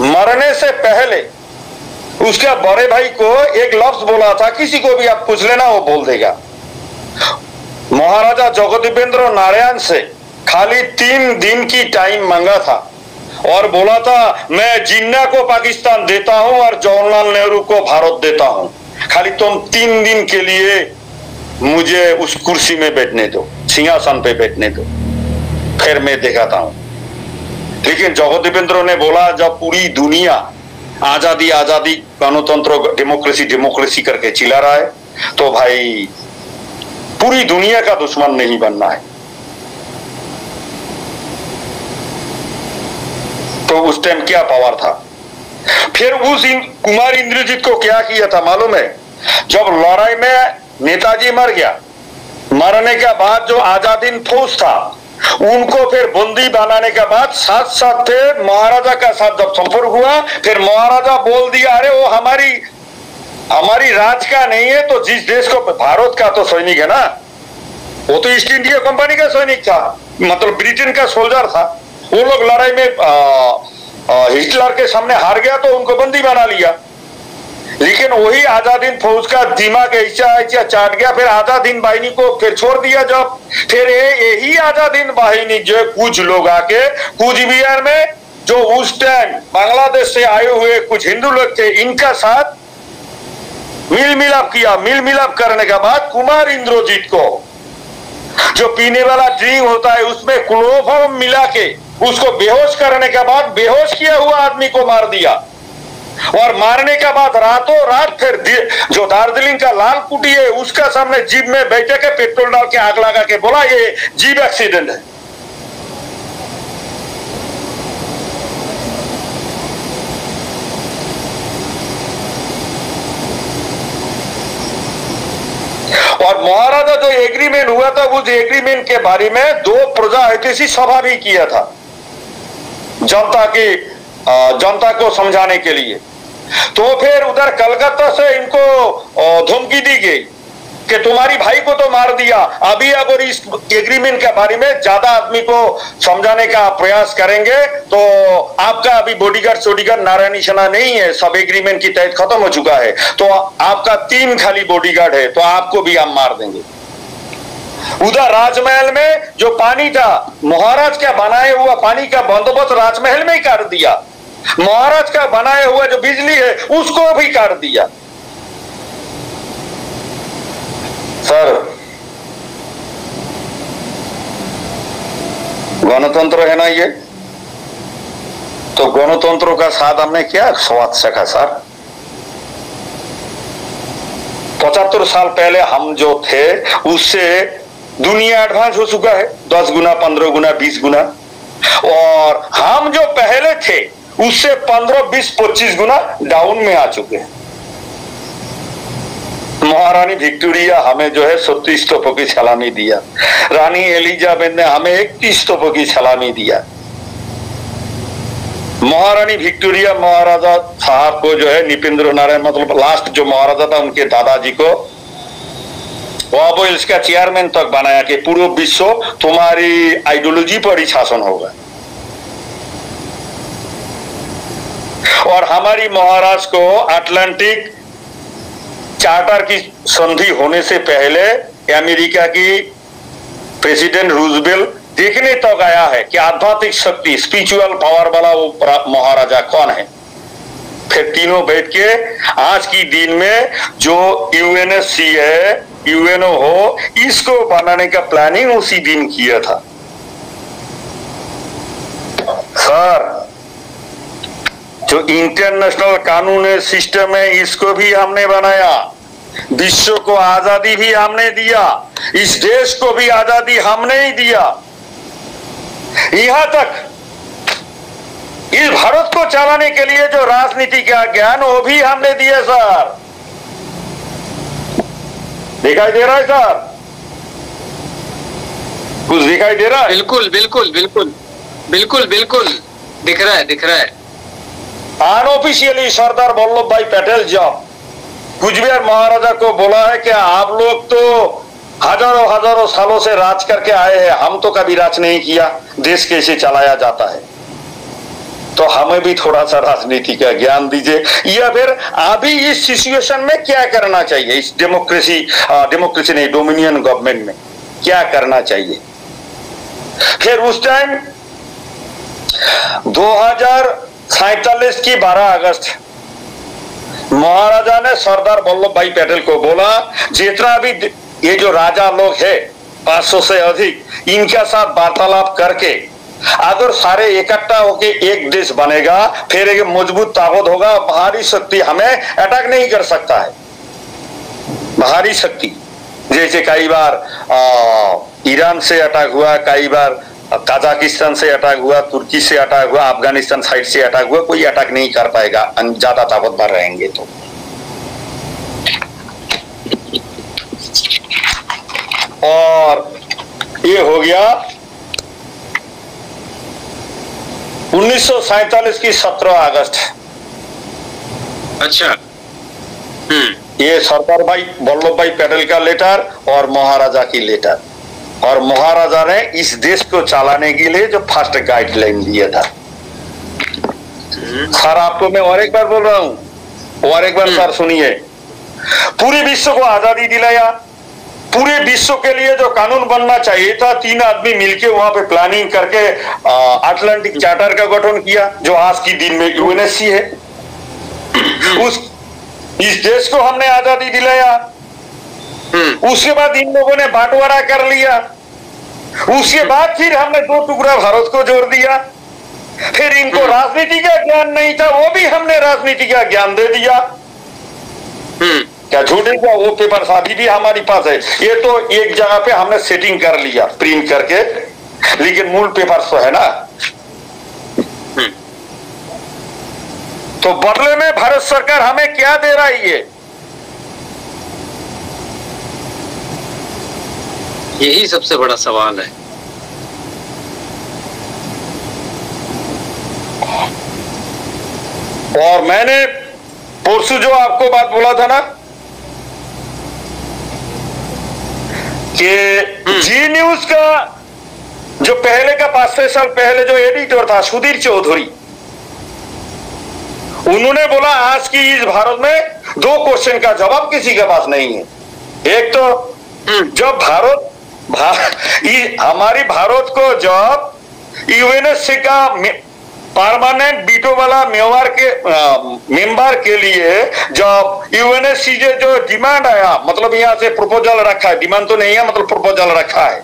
मरने से पहले उसके बड़े भाई को एक लफ्ज बोला था, किसी को भी आप पूछ लेना वो बोल देगा। महाराजा जगदीपेंद्र नारायण से खाली 3 दिन की टाइम मांगा था और बोला था मैं जिन्ना को पाकिस्तान देता हूं और जवाहरलाल नेहरू को भारत देता हूं, खाली तुम 3 दिन के लिए मुझे उस कुर्सी में बैठने दो, सिंहासन पे बैठने दो, फिर मैं दिखाता हूं। लेकिन जगदीपेंद्र ने बोला जब पूरी दुनिया आजादी आजादी गणतंत्र डेमोक्रेसी डेमोक्रेसी करके चिल्ला रहा है तो भाई पूरी दुनिया का दुश्मन नहीं बनना है। तो उस टाइम क्या पावर था। फिर उस कुमार इंद्रजीत को क्या किया था मालूम है, जब लड़ाई में नेताजी मर गया, मरने के बाद जो आजादीन फौज था उनको फिर बंदी बनाने के बाद साथ साथ फिर महाराजा का साथ जब संपर्क हुआ, फिर महाराजा बोल दिया अरे वो हमारी राज का नहीं है, तो जिस देश को, भारत का तो सैनिक है ना, वो तो ईस्ट इंडिया कंपनी का सैनिक था, मतलब ब्रिटेन का सोल्जर था। वो लोग लड़ाई में हिटलर के सामने हार गया तो उनको बंदी बना लिया। लेकिन वही आजादीन फौज का दिमाग ऐसा चाट गया, फिर आजादीन बाहिनी को फिर छोड़ दिया। जब फिर यही आजादीन बाहिनी जो कुछ लोग आके कुचबिहार में जो उस टाइम बांग्लादेश से आए हुए कुछ हिंदू लोग थे, इनका साथ मिल मिलाप किया। मिल मिलाप करने के बाद कुमार इंद्रजीत को जो पीने वाला ड्रिंक होता है उसमें क्लोरोफॉर्म मिला के उसको बेहोश करने के बाद बेहोश किया हुआ आदमी को मार दिया। और मारने के बाद रातों रात फिर जो दार्जिलिंग का लाल कुटी है उसका सामने जीप में बैठे के पेट्रोल डाल के आग लगा के बोला ये जीप एक्सीडेंट है। और महाराजा जो एग्रीमेंट हुआ था उस एग्रीमेंट के बारे में 2 प्रजा हितैषी सभा भी किया था जनता को समझाने के लिए। तो फिर उधर कलकत्ता से इनको धमकी दी गई कि तुम्हारी भाई को तो मार दिया, अभी अगर इस एग्रीमेंट के बारे में ज्यादा आदमी को समझाने का प्रयास करेंगे तो आपका अभी बॉडीगार्ड नारायणी सेना नहीं है, सब एग्रीमेंट की तहत खत्म हो चुका है, तो आपका 3 खाली बॉडीगार्ड है, तो आपको भी हम मार देंगे। उधर राजमहल में जो पानी था, महाराज का बनाया हुआ पानी का बंदोबस्त राजमहल में ही कर दिया, महाराज का बनाया हुआ जो बिजली है उसको भी काट दिया। सर, गणतंत्र है ना ये, तो गणतंत्र का साथ हमने क्या स्वाद सका सर। 75 साल पहले हम जो थे उससे दुनिया एडवांस हो चुका है 10 गुना, 15 गुना, 20 गुना, और हम जो पहले थे उससे 15, 20, 25 गुना डाउन में आ चुके हैं। महारानी विक्टोरिया हमें जो है 37 तोपों की सलामी दिया, रानी एलिजाबेथ ने हमें 31 तोपों की सलामी दिया। महारानी विक्टोरिया महाराजा साहब को जो है निपेंद्र नारायण, मतलब लास्ट जो महाराजा था उनके दादाजी को ऑयल का चेयरमैन तक बनाया कि पूरे विश्व तुम्हारी आइडियोलॉजी पर ही शासन होगा। और हमारी महाराज को अटलांटिक चार्टर की संधि होने से पहले अमेरिका की प्रेसिडेंट रूजवेल्ट देखने तक आया है कि आध्यात्मिक शक्ति, स्पिरिचुअल पावर वाला वो महाराजा कौन है। फिर तीनों बैठ के आज की दिन में जो यूएनएससी है, यूएनओ हो, इसको बनाने का प्लानिंग उसी दिन किया था। सर, जो इंटरनेशनल कानूनी सिस्टम है इसको भी हमने बनाया, विश्व को आजादी भी हमने दिया, इस देश को भी आजादी हमने ही दिया, यहां तक इस भारत को चलाने के लिए जो राजनीति का ज्ञान वो भी हमने दिया। सर, दिखाई दे रहा है सर? कुछ दिखाई दे रहा है? बिल्कुल बिल्कुल बिल्कुल बिल्कुल बिल्कुल दिख रहा है, दिख रहा है। अनऑफिशियली सरदार वल्लभ भाई पटेल जब कुचबिहार महाराजा को बोला है कि आप लोग तो हजारों हजारों सालों से राज करके आए हैं, हम तो कभी राज नहीं किया, देश कैसे चलाया जाता है, तो हमें भी थोड़ा सा राजनीति का ज्ञान दीजिए, या फिर अभी इस सिचुएशन में क्या करना चाहिए, इस डेमोक्रेसी नहीं, डोमिनियन गवर्नमेंट में क्या करना चाहिए। फिर उस टाइम 2047 की 12 अगस्त महाराजा ने सरदार वल्लभ भाई पटेल को बोला, जितना भी ये जो राजा लोग है 500 से अधिक, इनके साथ वार्तालाप करके अगर सारे इकट्ठा होके एक देश बनेगा, फिर एक मजबूत ताकत होगा, बाहरी शक्ति हमें अटैक नहीं कर सकता है। बाहरी शक्ति जैसे कई बार ईरान से अटैक हुआ, कई बार कजाकिस्तान से अटैक हुआ, तुर्की से अटैक हुआ, अफगानिस्तान साइड से अटैक हुआ, कोई अटैक नहीं कर पाएगा ज्यादा ताकतवर रहेंगे तो। और ये हो गया 1947 की 17 अगस्त। अच्छा, ये सरदार भाई वल्लभ भाई पटेल का लेटर और महाराजा की लेटर, और महाराजा ने इस देश को चलाने के लिए जो फर्स्ट गाइडलाइन दिया था। सर, आपको मैं और एक बार बोल रहा हूं, और एक बार सर सुनिए, पूरे विश्व को आजादी दिलाया, पूरे विश्व के लिए जो कानून बनना चाहिए था, 3 आदमी मिलके वहां पे प्लानिंग करके अटलांटिक चार्टर का गठन किया, जो आज की दिन में यूएनएससी है। इस देश को हमने आजादी दिलाया, उसके बाद इन लोगों ने बंटवारा कर लिया, उसके बाद फिर हमने 2 टुकड़ा भारत को जोड़ दिया, फिर इनको राजनीति का ज्ञान नहीं था, वो भी हमने राजनीति का ज्ञान दे दिया। क्या झूठे क्या, वो पेपर अभी भी हमारे पास है। ये तो एक जगह पे हमने सेटिंग कर लिया प्रिंट करके, लेकिन मूल पेपर तो है ना। तो बदले में भारत सरकार हमें क्या दे रही है? यही सबसे बड़ा सवाल है। और मैंने परसों जो आपको बात बोला था ना कि जी न्यूज का जो पहले का 5-6 साल पहले जो एडिटर था सुधीर चौधरी, उन्होंने बोला आज की इस भारत में 2 क्वेश्चन का जवाब किसी के पास नहीं है। एक तो जब हमारी भारत को जब यूएनएससी का परमानेंट वीटो वाला मेंबर के लिए जब यूएनएससी से जो डिमांड आया, मतलब यहां से प्रपोजल रखा है, डिमांड तो नहीं है, मतलब प्रपोजल रखा है,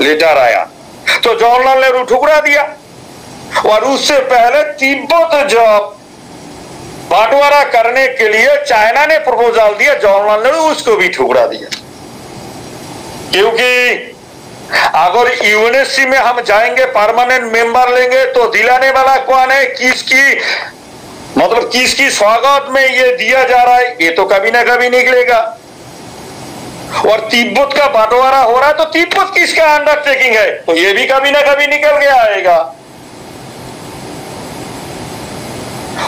लेटर आया, तो जवाहरलाल नेहरू ठुकरा दिया। और उससे पहले तिब्बत जब बंटवारा करने के लिए चाइना ने प्रपोजल दिया, जवाहरलाल नेहरू उसको भी ठुकरा दिया। क्योंकि अगर यूएनएससी में हम जाएंगे, परमानेंट मेंबर लेंगे, तो दिलाने वाला कौन है, किसकी स्वागत में ये दिया जा रहा है, ये तो कभी ना कभी निकलेगा। और तिब्बत का बंटवारा हो रहा है, तो तिब्बत किसका अंडरटेकिंग है, तो ये भी कभी ना कभी निकल के आएगा।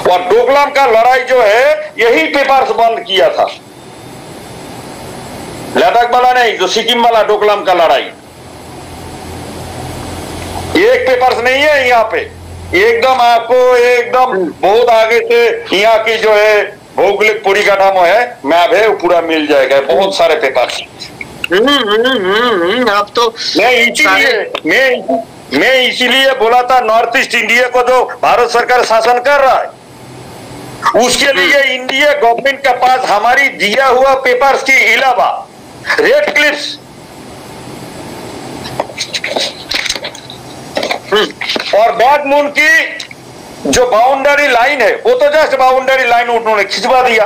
और डोकलाम का लड़ाई जो है, यही पेपर्स बंद किया था, लद्दाख वाला नहीं, जो सिक्किम वाला डोकलाम का लड़ाई। एक पेपर्स नहीं है यहाँ पे, एकदम आपको एकदम बहुत आगे से यहाँ की जो है भौगोलिक परिकाठा में है, मैप है, वो पूरा मिल जाएगा, बहुत सारे पेपर्स। आप तो मैं इसीलिए बोला था, नॉर्थ ईस्ट इंडिया को जो भारत सरकार शासन कर रहा है, उसके लिए इंडिया गवर्नमेंट के पास हमारी दिया हुआ पेपर्स के अलावा रेड क्लिप्स और बैक मून की जो बाउंड्री लाइन है, वो तो जस्ट बाउंड्री लाइन उन्होंने खिंचवा दिया।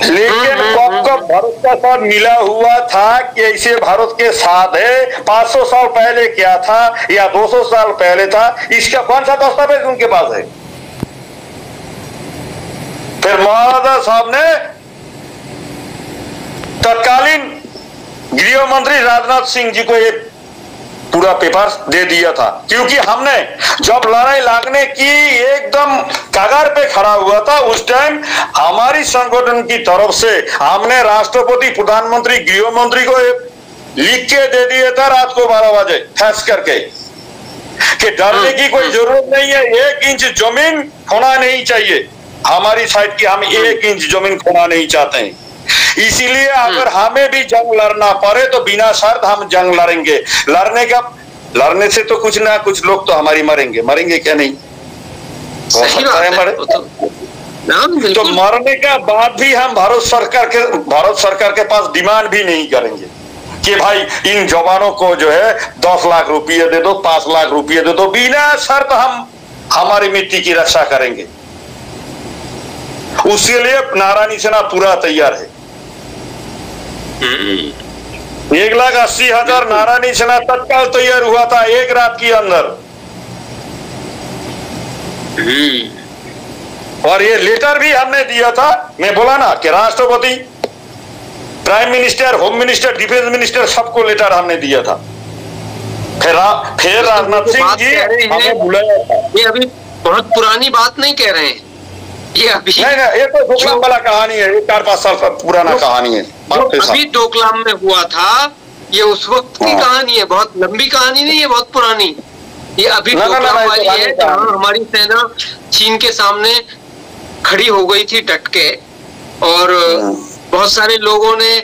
लेकिन कब भारत का साथ मिला हुआ था कि ऐसे भारत के साथ है, 500 साल पहले क्या था या 200 साल पहले था, इसका कौन सा दस्तावेज उनके पास है? फिर महाराजा साहब ने तत्कालीन गृह मंत्री राजनाथ सिंह जी को ये पूरा पेपर दे दिया था, क्योंकि हमने जब लड़ाई लगने की एकदम कगार पे खड़ा हुआ था, उस टाइम हमारी संगठन की तरफ से हमने राष्ट्रपति, प्रधानमंत्री, गृह मंत्री को लिख के दे दिया था रात को 12 बजे फैक्स करके कि डरने की कोई जरूरत नहीं है, 1 इंच जमीन खोना नहीं चाहिए हमारी साइड की, हम 1 इंच जमीन खोना नहीं चाहते हैं। इसीलिए अगर हमें भी जंग लड़ना पड़े तो बिना शर्त हम जंग लड़ेंगे। लड़ने से तो कुछ ना कुछ लोग तो हमारी मरेंगे क्या नहीं, हो सकता है मरे, तो मरने का बाद भी हम भारत सरकार के पास डिमांड भी नहीं करेंगे कि भाई इन जवानों को जो है 10 लाख रुपये दे दो, 5 लाख रुपये दे दो, बिना शर्त हम हमारी मिट्टी की रक्षा करेंगे। उसके लिए नारायणी सेना पूरा तैयार है। 1,80,000 नारायणी सेना तत्काल तैयार हुआ था 1 रात के अंदर। और ये लेटर भी हमने दिया था, मैं बोला ना कि राष्ट्रपति, prime minister, home minister, defence minister, सबको लेटर हमने दिया था। फिर राजनाथ सिंह जी हमें बुलाया था। ये अभी बहुत पुरानी बात नहीं कह रहे हैं, ये अभी नहीं, ये तो डोकलाम वाला कहानी है, ये 4-5 साल पुराना कहानी है। अभी डोकलाम में हुआ था, ये उस वक्त की कहानी है, बहुत लंबी कहानी नहीं है, बहुत पुरानी। ये अभी डोकलाम वाली है जहाँ हमारी सेना चीन के सामने खड़ी हो गई थी डट के, और बहुत सारे लोगों ने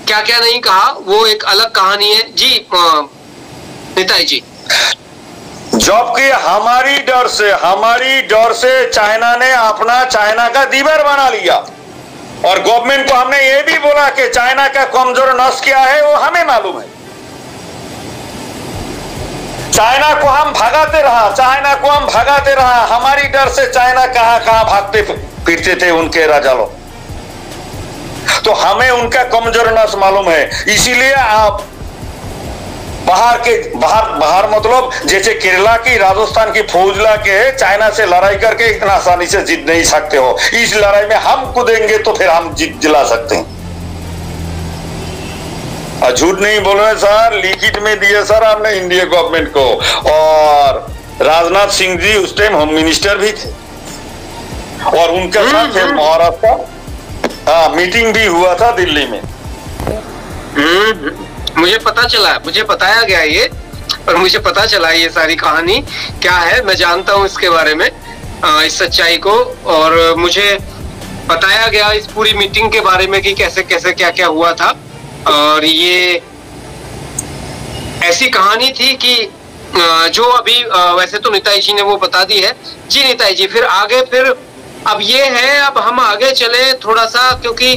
क्या क्या नहीं कहा, वो एक अलग कहानी है जी नेताजी जी। जबकि हमारी डर से चाइना ने अपना चाइना का दीवार बना लिया, और गवर्नमेंट को हमने ये भी बोला कि चाइना का कमजोर नस क्या है वो हमें मालूम है। चाइना को हम भगाते रहा, हमारी डर से चाइना कहां कहां भागते फिरते थे उनके राजा लोग। तो हमें उनका कमजोर नस मालूम है, इसीलिए आप बाहर मतलब जैसे केरला की, राजस्थान की फौज ला के चाइना से लड़ाई करके इतना आसानी से जीत नहीं सकते हो। इस लड़ाई में हम कूदेंगे तो फिर हम जीत दिला सकते हैं। झूठ नहीं बोल रहे सर, लिखित में दिए सर हमने इंडिया गवर्नमेंट को। और राजनाथ सिंह जी उस टाइम होम मिनिस्टर भी थे और उनके साथ महाराष्ट्र मीटिंग भी हुआ था दिल्ली में। मुझे पता चला, मुझे बताया गया ये, और मुझे पता चला ये सारी कहानी क्या है। मैं जानता हूँ इसके बारे में, इस सच्चाई को, और मुझे बताया गया इस पूरी मीटिंग के बारे में कि कैसे कैसे क्या क्या हुआ था। और ये ऐसी कहानी थी कि जो अभी वैसे तो निताई जी ने वो बता दी है। जी निताई जी, फिर आगे फिर अब ये है, अब हम आगे चले थोड़ा सा, क्योंकि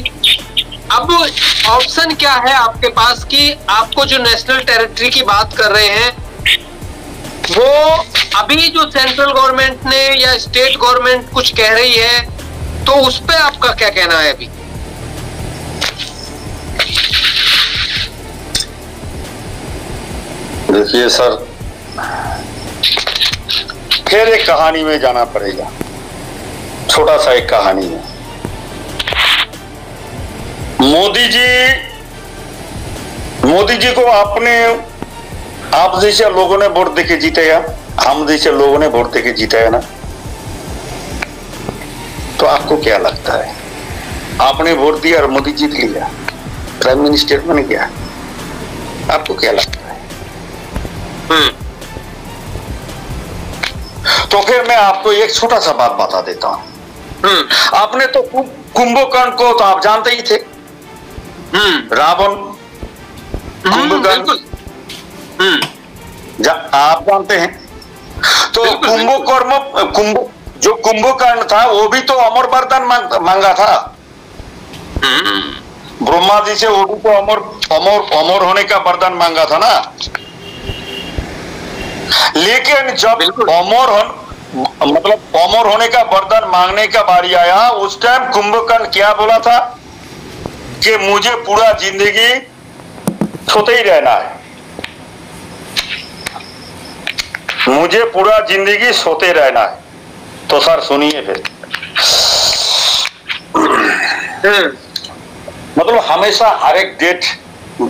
अब ऑप्शन क्या है आपके पास कि आपको जो नेशनल टेरिटरी की बात कर रहे हैं वो अभी जो सेंट्रल गवर्नमेंट ने या स्टेट गवर्नमेंट कुछ कह रही है, तो उस पे आपका क्या कहना है अभी? देखिए सर, फिर एक कहानी में जाना पड़ेगा, छोटा सा एक कहानी है। मोदी जी को आप जैसे लोगों ने वोट देके जीतेगा, हम जैसे लोगों ने वोट देके जीतेगा ना, तो आपको क्या लगता है? आपने वोट दिया और मोदी जीत लिया, प्राइम मिनिस्टर बन गया, आपको क्या लगता है? तो फिर मैं आपको एक छोटा सा बात बता देता हूं। आपने तो कुंभकर्ण को तो आप जानते ही थे, रावण, कुंभकर्ण आप जानते हैं। तो जो कुंभकर्ण था वो भी तो अमर वरदान मांगा था ब्रह्मा जी से, वो भी तो अमर होने का वरदान मांगा था ना। लेकिन जब अमर होने का वरदान मांगने का बारी आया, उस टाइम कुंभकर्ण क्या बोला था कि मुझे पूरा जिंदगी सोते ही रहना है, मुझे पूरा जिंदगी सोते रहना है। तो सर सुनिए फिर, मतलब हमेशा हर एक डेट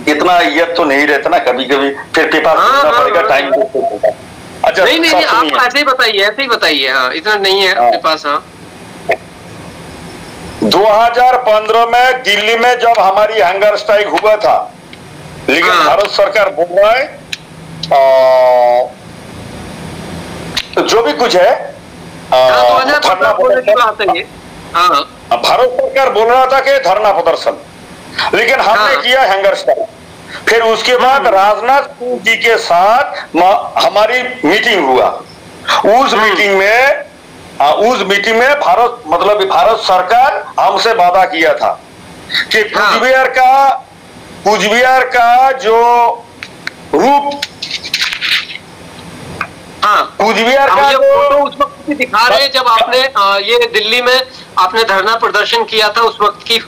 इतना ये तो नहीं रहता ना, कभी कभी फिर पेपर सुनना पड़ेगा, टाइम अच्छा नहीं आप ऐसे ही बताइए। हाँ, इतना नहीं है आपके पास। हाँ, 2015 में दिल्ली में जब हमारी हंगर स्ट्राइक हुआ था, लेकिन भारत सरकार बोल रहा है जो भी कुछ है धरना प्रदर्शन, भारत सरकार बोल रहा था कि धरना प्रदर्शन, लेकिन हमने किया हंगर स्ट्राइक। फिर उसके बाद राजनाथ सिंह जी के साथ हमारी मीटिंग हुआ। उस मीटिंग में भारत सरकार हमसे वादा किया था कि कुचबिहार का जो रूप, कुचबिहार का फोटो उस वक्त की दिखा रहे हैं जब आपने ये दिल्ली में आपने धरना प्रदर्शन किया था, उस वक्त की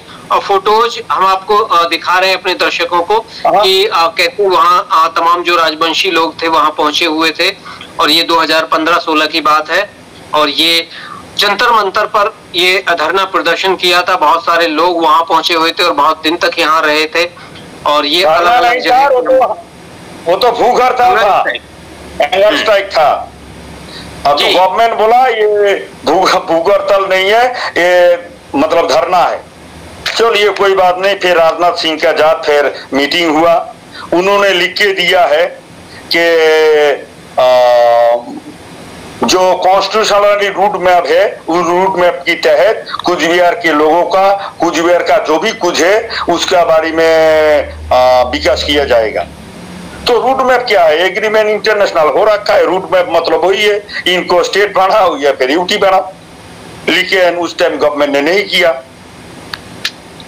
फोटोज हम आपको दिखा रहे हैं अपने दर्शकों को कि कैसे वहाँ तमाम जो राजवंशी लोग थे वहाँ पहुंचे हुए थे। और ये 2015-16 की बात है, और ये जंतर मंतर पर ये धरना प्रदर्शन किया था। बहुत सारे लोग वहाँ पहुंचे हुए थे और बहुत दिन तक यहाँ रहे थे। और ये अलग-अलग जगह, वो तो भूख हड़ताल था, हंगर स्ट्राइक था। अब तो गवर्नमेंट बोला ये भूख हड़ताल नहीं है, ये मतलब धरना है। चलिए कोई बात नहीं। फिर राजनाथ सिंह का जात फिर मीटिंग हुआ, उन्होंने लिख के दिया है कि जो कॉन्स्टिट्यूशनल रूट मैप है, उस रूट मैप के तहत कुचबिहार के लोगों का, कुचबिहार का जो भी कुछ है उसका बारे में विकास किया जाएगा। तो रूट मैप क्या है? एग्रीमेंट इंटरनेशनल हो रखा है। रूट मैप मतलब वही है, इनको स्टेट बना या फिर यूटी बना, लेकिन उस टाइम गवर्नमेंट ने नहीं किया।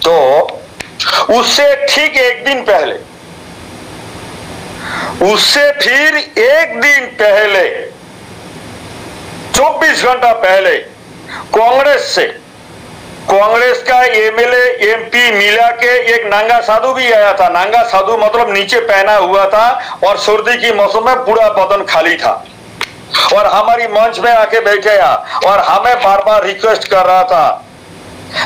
तो उससे ठीक एक दिन पहले उससे फिर एक दिन पहले 24 घंटा पहले कांग्रेस का एमएलए एमपी मिला के एक नांगा साधु भी आया था। नांगा साधु मतलब नीचे पहना हुआ था और सर्दी की मौसम में पूरा बदन खाली था और हमारी मंच में आके बैठे और हमें बार बार रिक्वेस्ट कर रहा था।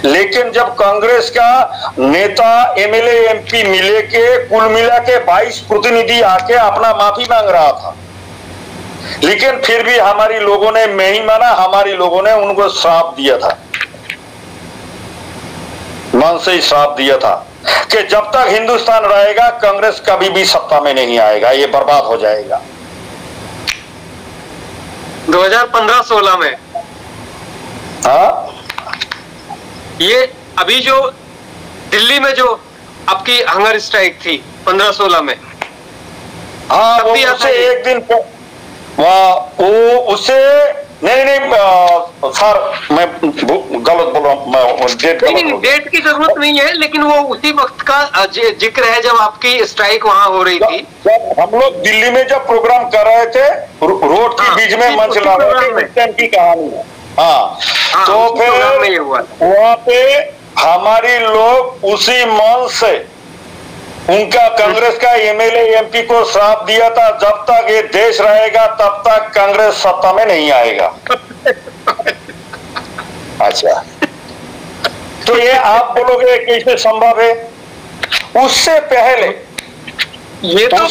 लेकिन जब कांग्रेस का नेता एमएलए एमपी मिले के कुल मिला के 22 प्रतिनिधि आके अपना माफी मांग रहा था, लेकिन फिर भी हमारी लोगों ने नहीं माना। हमारी लोगों ने उनको श्राप दिया था, मन से ही श्राप दिया था कि जब तक हिंदुस्तान रहेगा कांग्रेस कभी भी सत्ता में नहीं आएगा, ये बर्बाद हो जाएगा। 2015-16 में हाँ, ये अभी जो दिल्ली में जो आपकी हंगर स्ट्राइक थी 15-16 में, हाँ, वो उससे एक दिन वो उससे नहीं सर, मैं गलत बोल रहा हूँ, डेट की जरूरत नहीं है, लेकिन वो उसी वक्त का जिक्र है जब आपकी स्ट्राइक वहां हो रही थी। जब हम लोग दिल्ली में जब प्रोग्राम कर रहे थे, रोड के बीच में मंच ला रहे थे, की कहानी है। हाँ, तो फिर वहां पे हमारी लोग उसी मन से उनका कांग्रेस का एमएलए एमपी को श्राप दिया था, जब तक ये देश रहेगा तब तक कांग्रेस सत्ता में नहीं आएगा। अच्छा, तो ये आप बोलोगे कैसे संभव है? उससे पहले ये तो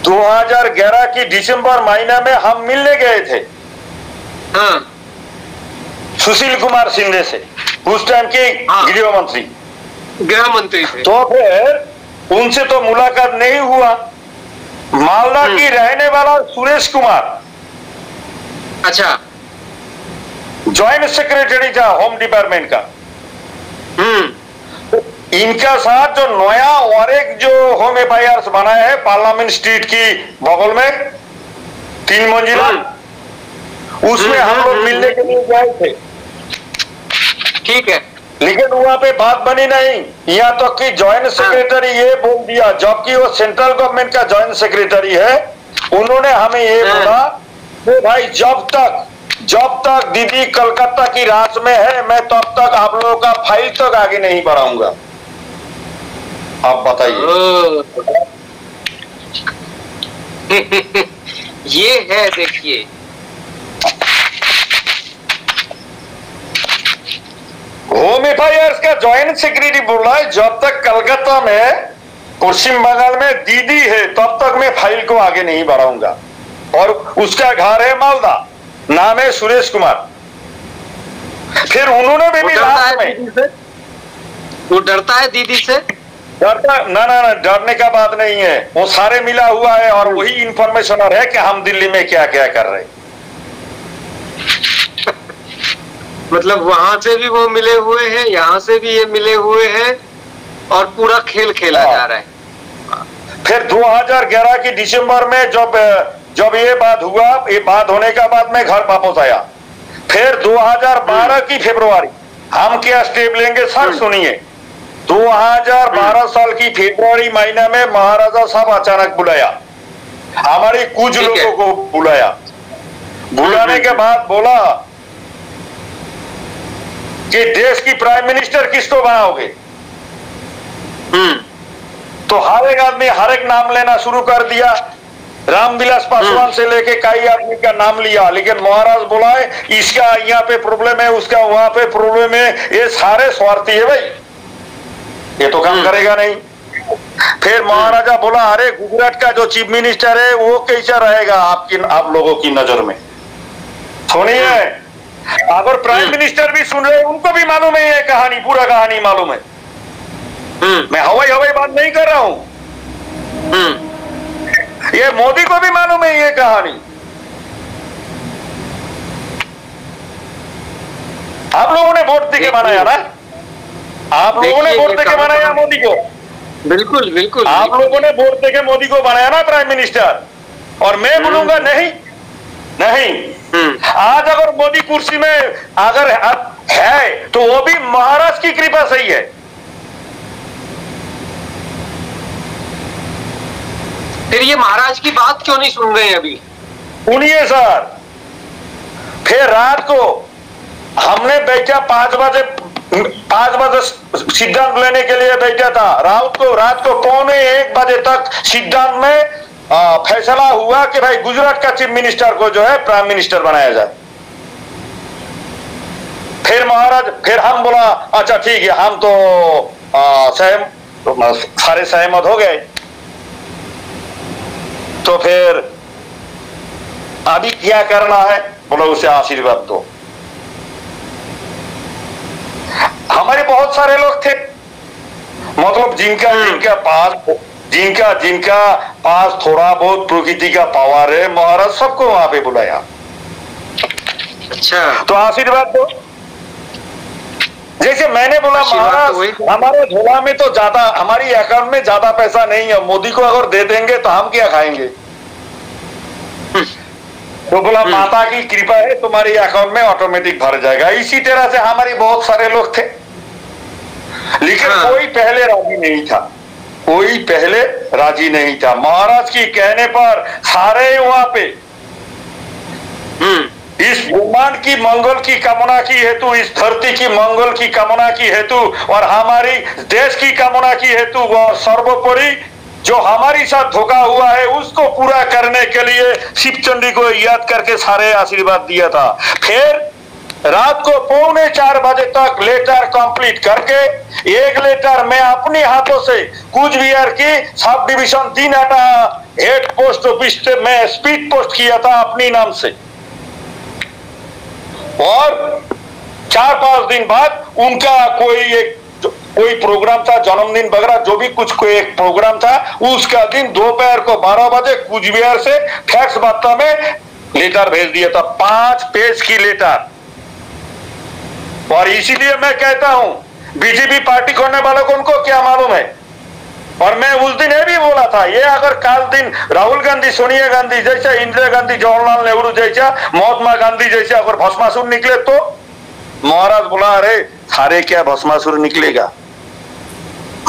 2011 की दिसंबर महीना में हम मिलने गए थे। हाँ, सुशील कुमार शिंदे से, उस टाइम के गृह मंत्री थे। तो फिर उनसे तो मुलाकात नहीं हुआ। मालदा की रहने वाला सुरेश कुमार, अच्छा, ज्वाइंट सेक्रेटरी था होम डिपार्टमेंट का, इनका साथ जो नया और एक जो होम एफआईआर बनाया है पार्लियामेंट स्ट्रीट की बगल में 3 मंजिला, उसमें हम लोग मिलने के लिए गए थे। ठीक है, लेकिन वहां पे बात बनी नहीं। यहाँ तक कि ज्वाइंट सेक्रेटरी ये बोल दिया, जबकि वो सेंट्रल गवर्नमेंट का ज्वाइंट सेक्रेटरी है, उन्होंने हमें ये बोला कि भाई जब तक दीदी कलकत्ता की राज में है, मैं तब तक आप लोगों का फाइल तक आगे नहीं बढ़ाऊंगा। आप बताइए। ये है, देखिए, होम एफआईआर का ज्वाइंट सेक्रेटरी बोल रहा है जब तक कलकत्ता में पश्चिम बंगाल में दीदी है तब तक मैं फाइल को आगे नहीं बढ़ाऊंगा। और उसका घर है मालदा, नाम है सुरेश कुमार। फिर उन्होंने भी लास्ट में, वो डरता है दीदी से? डरता ना, डरने का बात नहीं है, वो सारे मिला हुआ है और वही इंफॉर्मेशनर है कि हम दिल्ली में क्या क्या कर रहे हैं। मतलब वहां से भी वो मिले हुए हैं, यहाँ से भी ये मिले हुए हैं और पूरा खेल खेला जा रहा है। फिर 2011 की दिसंबर में जब ये बात हुआ, ये बात होने के बाद मैं घर वापस आया। फिर 2012 की फरवरी, हम क्या स्टेप लेंगे सर सुनिए। 2012 साल की फरवरी महीने में महाराजा साहब अचानक बुलाया, हमारी कुछ लोगों को बुलाया। बुलाने के बाद बोला कि देश की प्राइम मिनिस्टर किसको बनाओगे? तो हर एक आदमी हर एक नाम लेना शुरू कर दिया। रामविलास पासवान से लेके कई आदमी का नाम लिया, लेकिन महाराज बोला है इसका यहाँ पे प्रॉब्लम है, उसका वहां पे प्रॉब्लम है, ये सारे स्वार्थी है भाई, ये तो काम करेगा नहीं। फिर महाराजा बोला अरे गुजरात का जो चीफ मिनिस्टर है वो कैसा रहेगा आप लोगों की नजर में? सुनिए, अगर प्राइम मिनिस्टर भी सुन रहे, उनको भी मालूम है ये कहानी, पूरा कहानी मालूम है। मैं हवाई बात नहीं कर रहा हूं, ये मोदी को भी मालूम है ये कहानी। आप लोगों ने वोट देके बनाया ना, आप लोगों ने वोट देके बनाया मोदी को। बिल्कुल बिल्कुल, आप लोगों ने वोट देके मोदी को बनाया ना प्राइम मिनिस्टर। और मैं बोलूंगा नहीं, आज अगर मोदी कुर्सी में अगर है तो वो भी महाराज की कृपा से ही है। फिर ये महाराज की बात क्यों नहीं सुन रहे हैं अभी? सुनिए सर, फिर रात को हमने बैठा 5 बजे सिद्धांत लेने के लिए बैठा था। रात को 1:15 तक सिद्धांत में फैसला हुआ कि भाई गुजरात का चीफ मिनिस्टर को जो है प्राइम मिनिस्टर बनाया जाए। फिर हम बोला अच्छा ठीक है, हम तो सारे सहमत हो गए। तो फिर अभी क्या करना है? बोलो उसे आशीर्वाद दो। हमारे बहुत सारे लोग थे, मतलब जिनका पास थोड़ा बहुत प्रकृति का पावर है, महाराज सबको वहां पे बुलाया। अच्छा, तो आशीर्वाद दो। जैसे मैंने बोला महाराज हमारे झोला में तो ज्यादा, हमारी अकाउंट में ज्यादा पैसा नहीं है, मोदी को अगर दे देंगे तो हम क्या खाएंगे? तो बोला माता की कृपा है, तुम्हारी अकाउंट में ऑटोमेटिक भर जाएगा। इसी तरह से हमारे बहुत सारे लोग थे, लेकिन कोई पहले राजी नहीं था। महाराज की कहने पर सारे वहां पे इस ब्रह्मांड की मंगल की कामना की हेतु, इस धरती की मंगल की कामना की हेतु और हमारी देश की कामना की हेतु और सर्वोपरि जो हमारी साथ धोखा हुआ है उसको पूरा करने के लिए शिव चंडी को याद करके सारे आशीर्वाद दिया था। फिर रात को 3:45 बजे तक लेटर कंप्लीट करके, एक लेटर मैं अपने हाथों से कूच बिहार की sub division 3 head post office में स्पीड पोस्ट किया था अपनी नाम से। और 4-5 दिन बाद उनका कोई प्रोग्राम था, जन्मदिन वगैरह जो भी कुछ कोई एक प्रोग्राम था, उसका दिन दोपहर को 12 बजे कूच बिहार से फैक्स बार्ता में लेटर भेज दिया था, 5 पेज की लेटर। और इसीलिए मैं कहता हूं बीजेपी पार्टी करने वालों को उनको क्या मालूम है। और मैं उस दिन ये भी बोला था, ये अगर काल दिन राहुल गांधी, सोनिया गांधी जैसा, इंदिरा गांधी, जवाहरलाल नेहरू जैसा, महात्मा गांधी जैसा अगर भस्मासुर निकले तो महाराज बोला अरे सारे क्या भस्मासुर निकलेगा।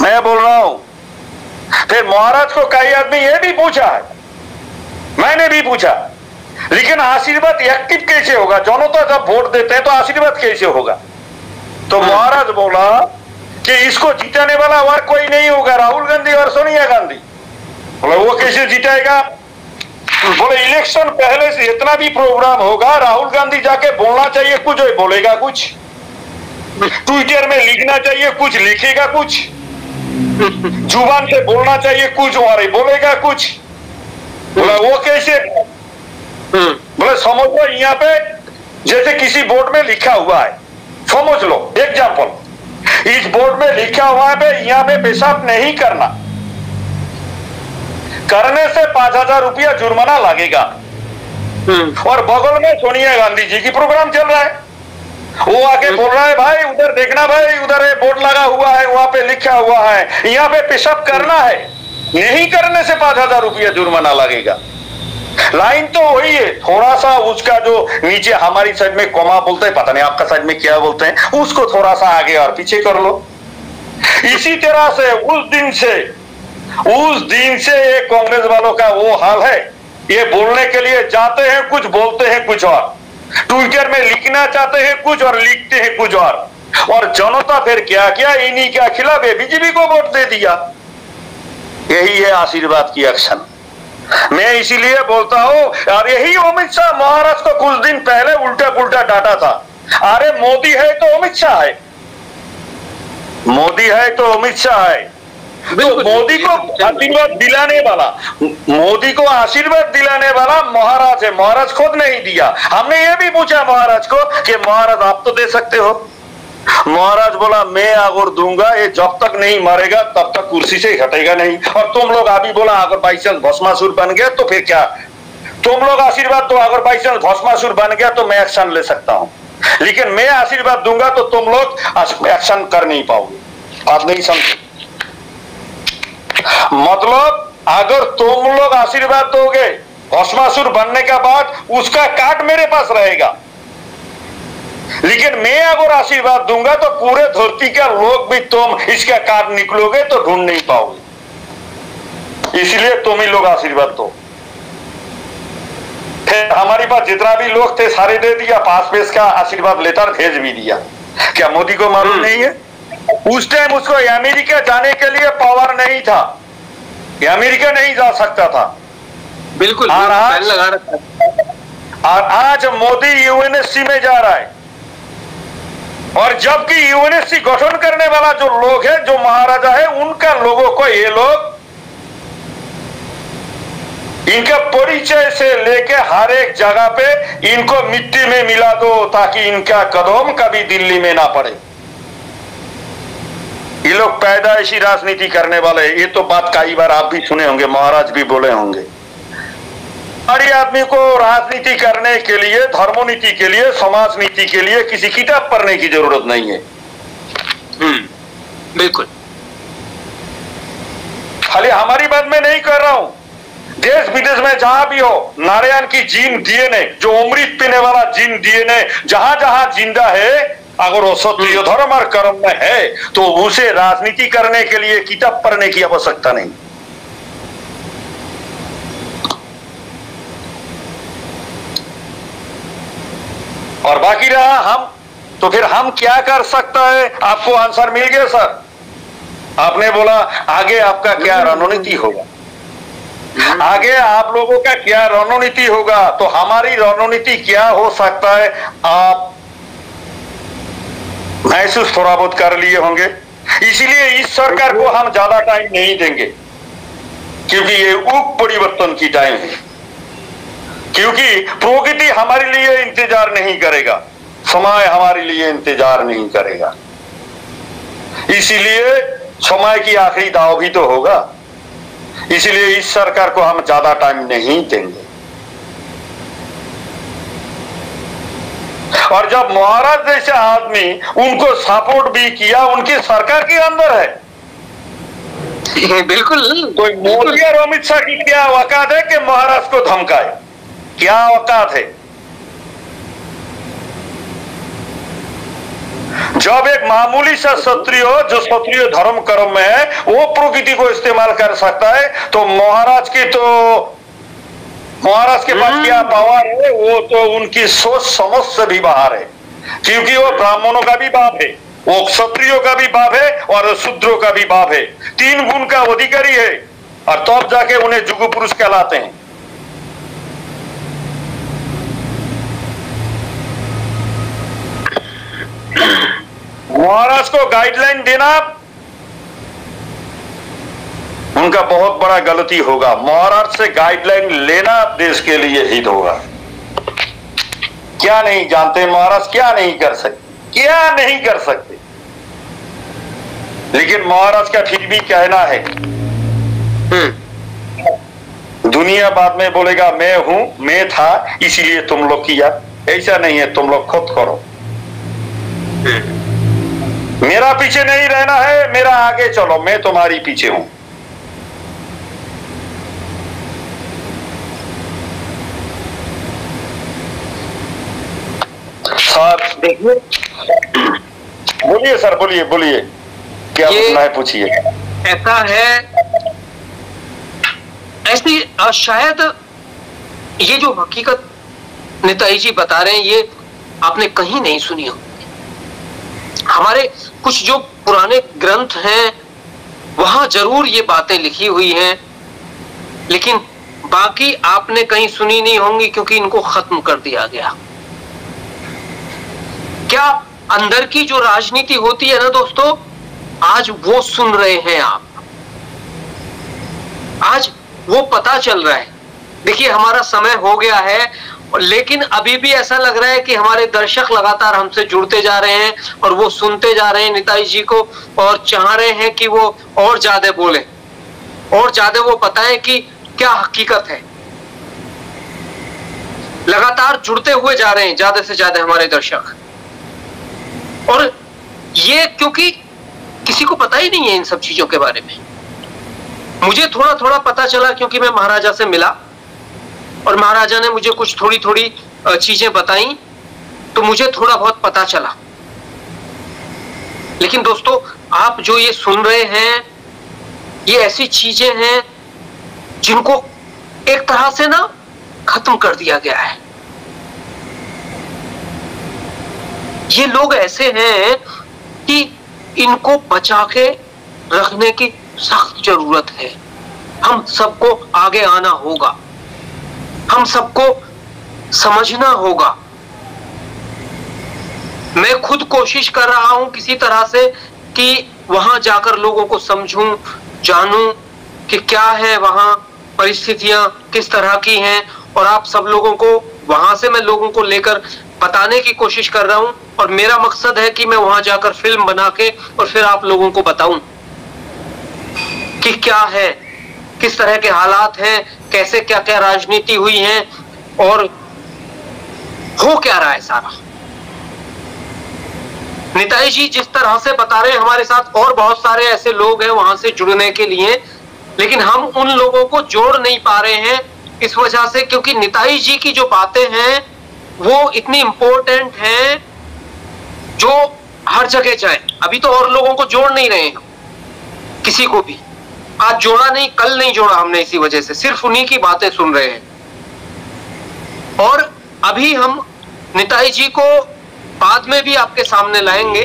मैं बोल रहा हूं। फिर महाराज को कई आदमी ये भी पूछा है, मैंने भी पूछा, लेकिन आशीर्वाद एक्टिव कैसे होगा? जनता जब वोट देते हैं तो आशीर्वाद कैसे होगा? तो महाराज बोला कि इसको जिताने वाला और कोई नहीं होगा, राहुल गांधी और सोनिया गांधी। बोले वो कैसे जिताएगा? बोले इलेक्शन पहले से इतना भी प्रोग्राम होगा, राहुल गांधी जाके बोलना चाहिए कुछ, बोलेगा कुछ, ट्विटर में लिखना चाहिए कुछ, लिखेगा कुछ, जुबान से बोलना चाहिए कुछ और बोलेगा कुछ। बोला वो कैसे? बोले समझ लो यहाँ पे जैसे किसी बोर्ड में लिखा हुआ है, समझ लो एग्जाम्पल, इस बोर्ड में लिखा हुआ है यहाँ पे पेशाब नहीं करना, करने से 5,000 रुपया जुर्माना लगेगा। और बगल में सोनिया गांधी जी की प्रोग्राम चल रहा है, वो आके बोल रहा है भाई उधर देखना, भाई उधर बोर्ड लगा हुआ है, वहां पे लिखा हुआ है यहाँ पे पेशाब करना है, नहीं करने से 5,000 रुपया जुर्माना लगेगा। लाइन तो वही है, थोड़ा सा उसका जो नीचे हमारी साइड में कोमा बोलते हैं, पता नहीं आपका साइड में क्या बोलते हैं, उसको थोड़ा सा आगे और पीछे कर लो। इसी तरह से उस दिन से ये कांग्रेस वालों का वो हाल है, ये बोलने के लिए जाते हैं कुछ, बोलते हैं कुछ और, ट्विटर में लिखना चाहते हैं कुछ और लिखते हैं कुछ और जनता फिर क्या किया, इन्हीं के खिलाफ बीजेपी को वोट दे दिया। यही है आशीर्वाद की एक्शन। मैं इसीलिए बोलता हूं, और यही अमित शाह महाराज को कुछ दिन पहले उल्टा पुल्टा डांटा था, अरे मोदी है तो अमित शाह है, मोदी है तो अमित शाह है। तो मोदी को आशीर्वाद दिलाने वाला महाराज है, महाराज खुद नहीं दिया। हमने ये भी पूछा महाराज को कि महाराज आप तो दे सकते हो, महाराज बोला मैं अगर दूंगा, ये जब तक नहीं मरेगा तब तक कुर्सी से हटेगा नहीं। और तुम लोग अभी बोला अगर बाई चांस भस्मासुर बन गया तो फिर क्या, तुम लोग आशीर्वाद दो, अगर बाई चांस भस्मासुर बन गया तो मैं एक्शन ले सकता हूं, लेकिन मैं आशीर्वाद दूंगा तो तुम लोग एक्शन कर नहीं पाओगे। बात नहीं समझे? मतलब अगर तुम लोग आशीर्वाद दोगे भस्मासुर बनने के बाद, उसका काट मेरे पास रहेगा, लेकिन मैं अगर आशीर्वाद दूंगा तो पूरे धरती के लोग भी तुम इसका काट निकलोगे तो ढूंढ नहीं पाओगे। इसलिए तुम ही लोग आशीर्वाद दो। फिर हमारे पास जितना भी लोग थे सारे दे दिया, पासपोर्ट का आशीर्वाद लेटर भेज भी दिया। क्या मोदी को मालूम नहीं है? उस टाइम उसको अमेरिका जाने के लिए पावर नहीं था, अमेरिका नहीं जा सकता था। बिल्कुल और आज मोदी यूएनएससी में जा रहा है, और जबकि यूएनएससी गठन करने वाला जो लोग है, जो महाराजा है, उनका लोगों को ये लोग इनका परिचय से लेके हर एक जगह पे इनको मिट्टी में मिला दो ताकि इनका कदम कभी दिल्ली में ना पड़े। ये लोग पैदाइशी राजनीति करने वाले। ये तो बात कई बार आप भी सुने होंगे, महाराज भी बोले होंगे। हर आदमी को राजनीति करने के लिए, धर्मनीति के लिए, समाज नीति के लिए किसी किताब पढ़ने की जरूरत नहीं है। बिल्कुल। खाली हमारी बात में नहीं कर रहा हूं, देश विदेश में जहां भी हो, नारायण की जीन डीएनए, जो अमृत पीने वाला जीन डीएनए जहां जहां जिंदा है, अगर वो क्षत्रिय धर्म और कर्म में है तो उसे राजनीति करने के लिए किताब पढ़ने की आवश्यकता नहीं। और बाकी रहा हम, तो फिर हम क्या कर सकता है? आपको आंसर मिल गया सर। आपने बोला आगे आपका क्या रणनीति होगा, आगे आप लोगों का क्या रणनीति होगा। तो हमारी रणनीति क्या हो सकता है आप महसूस थोड़ा बहुत कर लिए होंगे। इसीलिए इस सरकार को हम ज्यादा टाइम नहीं देंगे, क्योंकि ये उप परिवर्तन की टाइम है, क्योंकि प्रकृति हमारे लिए इंतजार नहीं करेगा, समय हमारे लिए इंतजार नहीं करेगा। इसीलिए समय की आखिरी दाव भी तो होगा, इसलिए इस सरकार को हम ज्यादा टाइम नहीं देंगे। और जब महाराज जैसे आदमी उनको सपोर्ट भी किया, उनकी सरकार के अंदर है, बिल्कुल। तो मोदी और अमित शाह की क्या औकात है कि महाराज को धमकाए? क्या औकात है? जब एक मामूली सा क्षत्रिय जो क्षत्रिय धर्म कर्म में है वो प्रकृति को इस्तेमाल कर सकता है, तो महाराज के पास क्या पावर है? वो तो उनकी सोच समझ से भी बाहर है, क्योंकि वो ब्राह्मणों का भी बाप है, वो क्षत्रियों का भी बाप है और शूद्रों का भी बाप है, 3 गुण का अधिकारी है, और तब जाके उन्हें जुग पुरुष कहलाते हैं। महाराज को गाइडलाइन देना उनका बहुत बड़ा गलती होगा। महाराज से गाइडलाइन लेना देश के लिए हित होगा। क्या नहीं जानते महाराज, क्या नहीं कर सकते, क्या नहीं कर सकते, लेकिन महाराज का फिर भी कहना है, दुनिया बाद में बोलेगा मैं हूं, मैं था इसीलिए तुम लोग किया। ऐसा नहीं है, तुम लोग खुद करो। मेरा पीछे नहीं रहना है, मेरा आगे चलो, मैं तुम्हारी पीछे हूं। सर बोलिए, सर बोलिए, बोलिए क्या पूछना है, पूछिए। ऐसा है, ऐसी शायद ये जो हकीकत नेताजी जी बता रहे हैं ये आपने कहीं नहीं सुनी हो। हमारे कुछ जो पुराने ग्रंथ हैं वहां जरूर ये बातें लिखी हुई हैं, लेकिन बाकी आपने कहीं सुनी नहीं होंगी, क्योंकि इनको खत्म कर दिया गया। क्या अंदर की जो राजनीति होती है ना दोस्तों, आज वो सुन रहे हैं आप, आज वो पता चल रहा है। देखिए हमारा समय हो गया है, लेकिन अभी भी ऐसा लग रहा है कि हमारे दर्शक लगातार हमसे जुड़ते जा रहे हैं और वो सुनते जा रहे हैं नेताजी जी को, और चाह रहे हैं कि वो और ज्यादा बोले, और ज्यादा वो बताएं कि क्या हकीकत है। लगातार जुड़ते हुए जा रहे हैं ज्यादा से ज्यादा हमारे दर्शक, और ये क्योंकि किसी को पता ही नहीं है इन सब चीजों के बारे में। मुझे थोड़ा थोड़ा पता चला क्योंकि मैं महाराजा से मिला और महाराजा ने मुझे कुछ थोड़ी थोड़ी चीजें बताई, तो मुझे थोड़ा बहुत पता चला। लेकिन दोस्तों आप जो ये सुन रहे हैं, ये ऐसी चीजें हैं जिनको एक तरह से ना खत्म कर दिया गया है। ये लोग ऐसे हैं कि इनको बचा के रखने की सख्त जरूरत है। हम सबको आगे आना होगा, हम सबको समझना होगा। मैं खुद कोशिश कर रहा हूं किसी तरह से कि वहां जाकर लोगों को समझूं, जानूं कि क्या है वहां परिस्थितियां किस तरह की हैं, और आप सब लोगों को वहां से मैं लोगों को लेकर बताने की कोशिश कर रहा हूं। और मेरा मकसद है कि मैं वहां जाकर फिल्म बना के और फिर आप लोगों को बताऊं कि क्या है, किस तरह के हालात हैं, कैसे क्या क्या राजनीति हुई है और हो क्या रहा है सारा। निताई जी जिस तरह से बता रहे हैं, हमारे साथ और बहुत सारे ऐसे लोग हैं वहां से जुड़ने के लिए, लेकिन हम उन लोगों को जोड़ नहीं पा रहे हैं इस वजह से क्योंकि निताई जी की जो बातें हैं वो इतनी इंपॉर्टेंट हैं जो हर जगह जाए। अभी तो और लोगों को जोड़ नहीं रहे हैं, किसी को भी आज जोड़ा नहीं, कल नहीं जोड़ा हमने, इसी वजह से सिर्फ उन्हीं की बातें सुन रहे हैं। और अभी हम निताई जी को बाद में भी आपके सामने लाएंगे।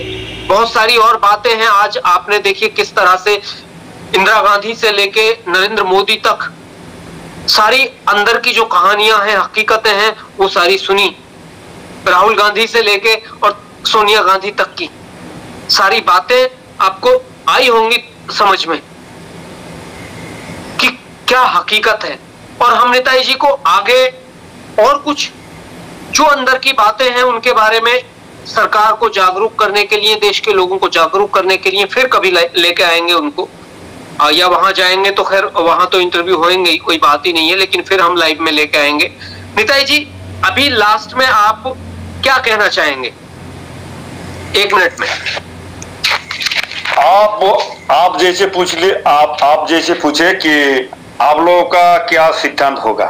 बहुत सारी और बातें हैं। आज आपने देखिए किस तरह से इंदिरा गांधी से लेके नरेंद्र मोदी तक सारी अंदर की जो कहानियां हैं, हकीकतें हैं, वो सारी सुनी। राहुल गांधी से लेके और सोनिया गांधी तक की सारी बातें आपको आई होंगी समझ में कि क्या हकीकत है। और हम निताई जी को आगे और कुछ जो अंदर की बातें हैं उनके बारे में सरकार को जागरूक करने के लिए, देश के लोगों को जागरूक करने के लिए फिर कभी लेके आएंगे उनको, या वहां जाएंगे तो खैर वहां तो इंटरव्यू होंगे ही, कोई बात ही नहीं है, लेकिन फिर हम लाइव में लेके आएंगे। निताई जी अभी लास्ट में आप क्या कहना चाहेंगे 1 मिनट में? आप जैसे पूछ ले, आप जैसे पूछे कि आप लोगों का क्या सिद्धांत होगा,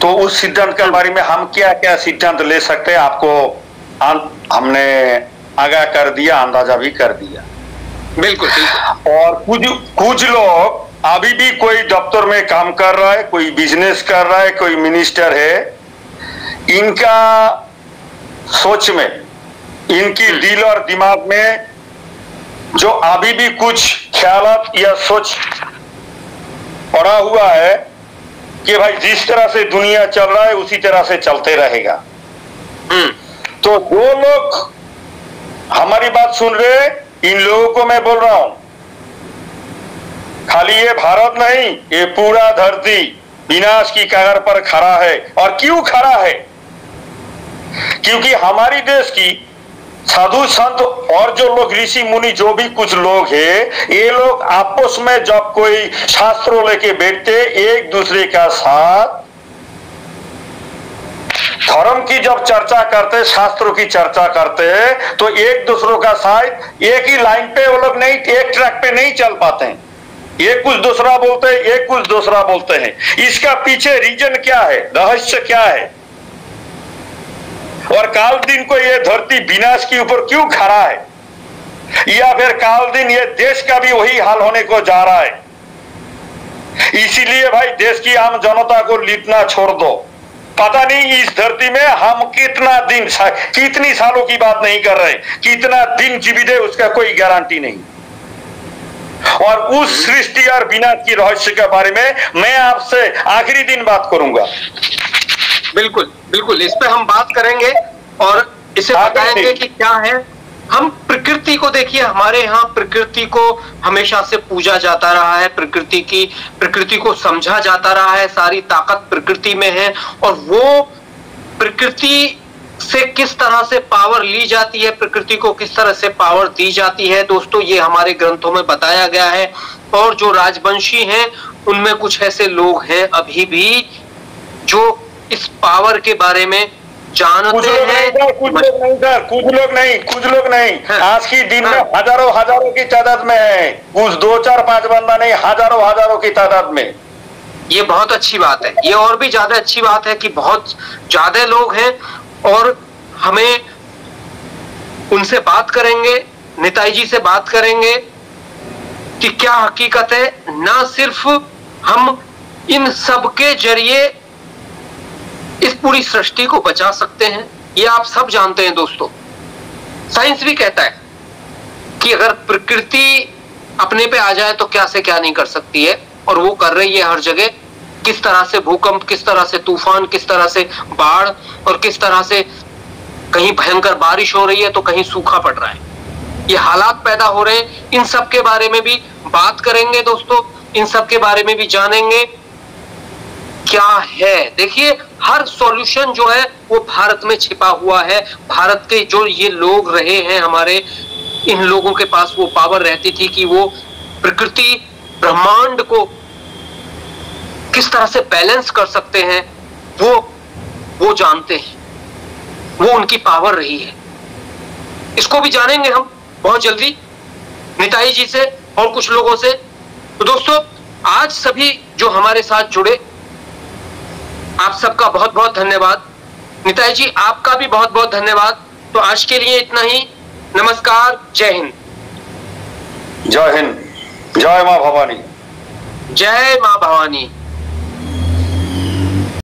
तो उस सिद्धांत के बारे में हम क्या क्या सिद्धांत ले सकते हैं आपको हमने आगाह कर दिया, अंदाजा भी कर दिया। बिल्कुल। और कुछ लोग अभी भी कोई दफ्तर में काम कर रहा है, कोई बिजनेस कर रहा है, कोई मिनिस्टर है, इनका सोच में, इनकी दिल और दिमाग में जो अभी भी कुछ ख्यालात या सोच पड़ा हुआ है कि भाई जिस तरह से दुनिया चल रहा है उसी तरह से चलते रहेगा। तो जो लोग हमारी बात सुन रहे, इन लोगों को मैं बोल रहा हूं, खाली ये भारत नहीं, ये पूरा धरती विनाश की कगार पर खड़ा है। और क्यों खड़ा है? क्योंकि हमारी देश की साधु संत और जो लोग ऋषि मुनि जो भी कुछ लोग हैं, ये लोग आपस में जब कोई शास्त्रों लेके बैठते, एक दूसरे का साथ धर्म की जब चर्चा करते, शास्त्रों की चर्चा करते, तो एक दूसरों का साथ एक ही लाइन पे वो लोग नहीं, एक ट्रैक पे नहीं चल पाते हैं। एक कुछ दूसरा बोलते हैं, एक कुछ दूसरा बोलते हैं। इसका पीछे रीजन क्या है, रहस्य क्या है, और काल दिन को ये धरती विनाश के ऊपर क्यों खड़ा है, या फिर काल दिन ये देश का भी वही हाल होने को जा रहा है। इसीलिए भाई देश की आम जनता को लिपना छोड़ दो। पता नहीं इस धरती में हम कितना दिन, कितनी सालों की बात नहीं कर रहे, कितना दिन जीवित है उसका कोई गारंटी नहीं। और उस सृष्टि और विनाश की रहस्य के बारे में मैं आपसे आखिरी दिन बात करूंगा। बिल्कुल बिल्कुल, इस पे हम बात करेंगे और इसे बताएंगे कि क्या है। हम प्रकृति को देखिए, हमारे यहाँ प्रकृति को हमेशा से पूजा जाता रहा है, प्रकृति को समझा जाता रहा है, सारी ताकत प्रकृति में है। और वो प्रकृति से किस तरह से पावर ली जाती है, प्रकृति को किस तरह से पावर दी जाती है, दोस्तों ये हमारे ग्रंथों में बताया गया है। और जो राजवंशी हैं उनमें कुछ ऐसे लोग हैं अभी भी जो इस पावर के बारे में जानते हैं। कुछ लोग नहीं हाँ। आज की दिन में हजारों की तादाद में है, कुछ 2 4 5 बंदा नहीं, हजारों की तादाद में। ये बहुत अच्छी बात है, ये और भी ज्यादा अच्छी बात है कि बहुत ज्यादा लोग हैं। और हमें उनसे बात करेंगे, निताई जी से बात करेंगे कि क्या हकीकत है। ना सिर्फ हम इन सब के जरिए इस पूरी सृष्टि को बचा सकते हैं, ये आप सब जानते हैं दोस्तों। साइंस भी कहता है कि अगर प्रकृति अपने पे आ जाए तो क्या से क्या नहीं कर सकती है, और वो कर रही है हर जगह। किस तरह से भूकंप, किस तरह से तूफान, किस तरह से बाढ़, और किस तरह से कहीं भयंकर बारिश हो रही है तो कहीं सूखा पड़ रहा है, ये हालात पैदा हो रहे हैं। इन सब के बारे में भी बात करेंगे दोस्तों, इन सब के बारे में भी जानेंगे क्या है। देखिए, हर सॉल्यूशन जो है वो भारत में छिपा हुआ है। भारत के जो ये लोग रहे हैं हमारे, इन लोगों के पास वो पावर रहती थी कि वो प्रकृति ब्रह्मांड को किस तरह से बैलेंस कर सकते हैं, वो जानते हैं, वो उनकी पावर रही है। इसको भी जानेंगे हम बहुत जल्दी निताई जी से और कुछ लोगों से। तो दोस्तों, आज सभी जो हमारे साथ जुड़े, आप सबका बहुत बहुत धन्यवाद। निताई जी, आपका भी बहुत बहुत धन्यवाद। तो आज के लिए इतना ही। नमस्कार, जय हिंद। जय हिंद, जय मां भवानी। जय मां भवानी।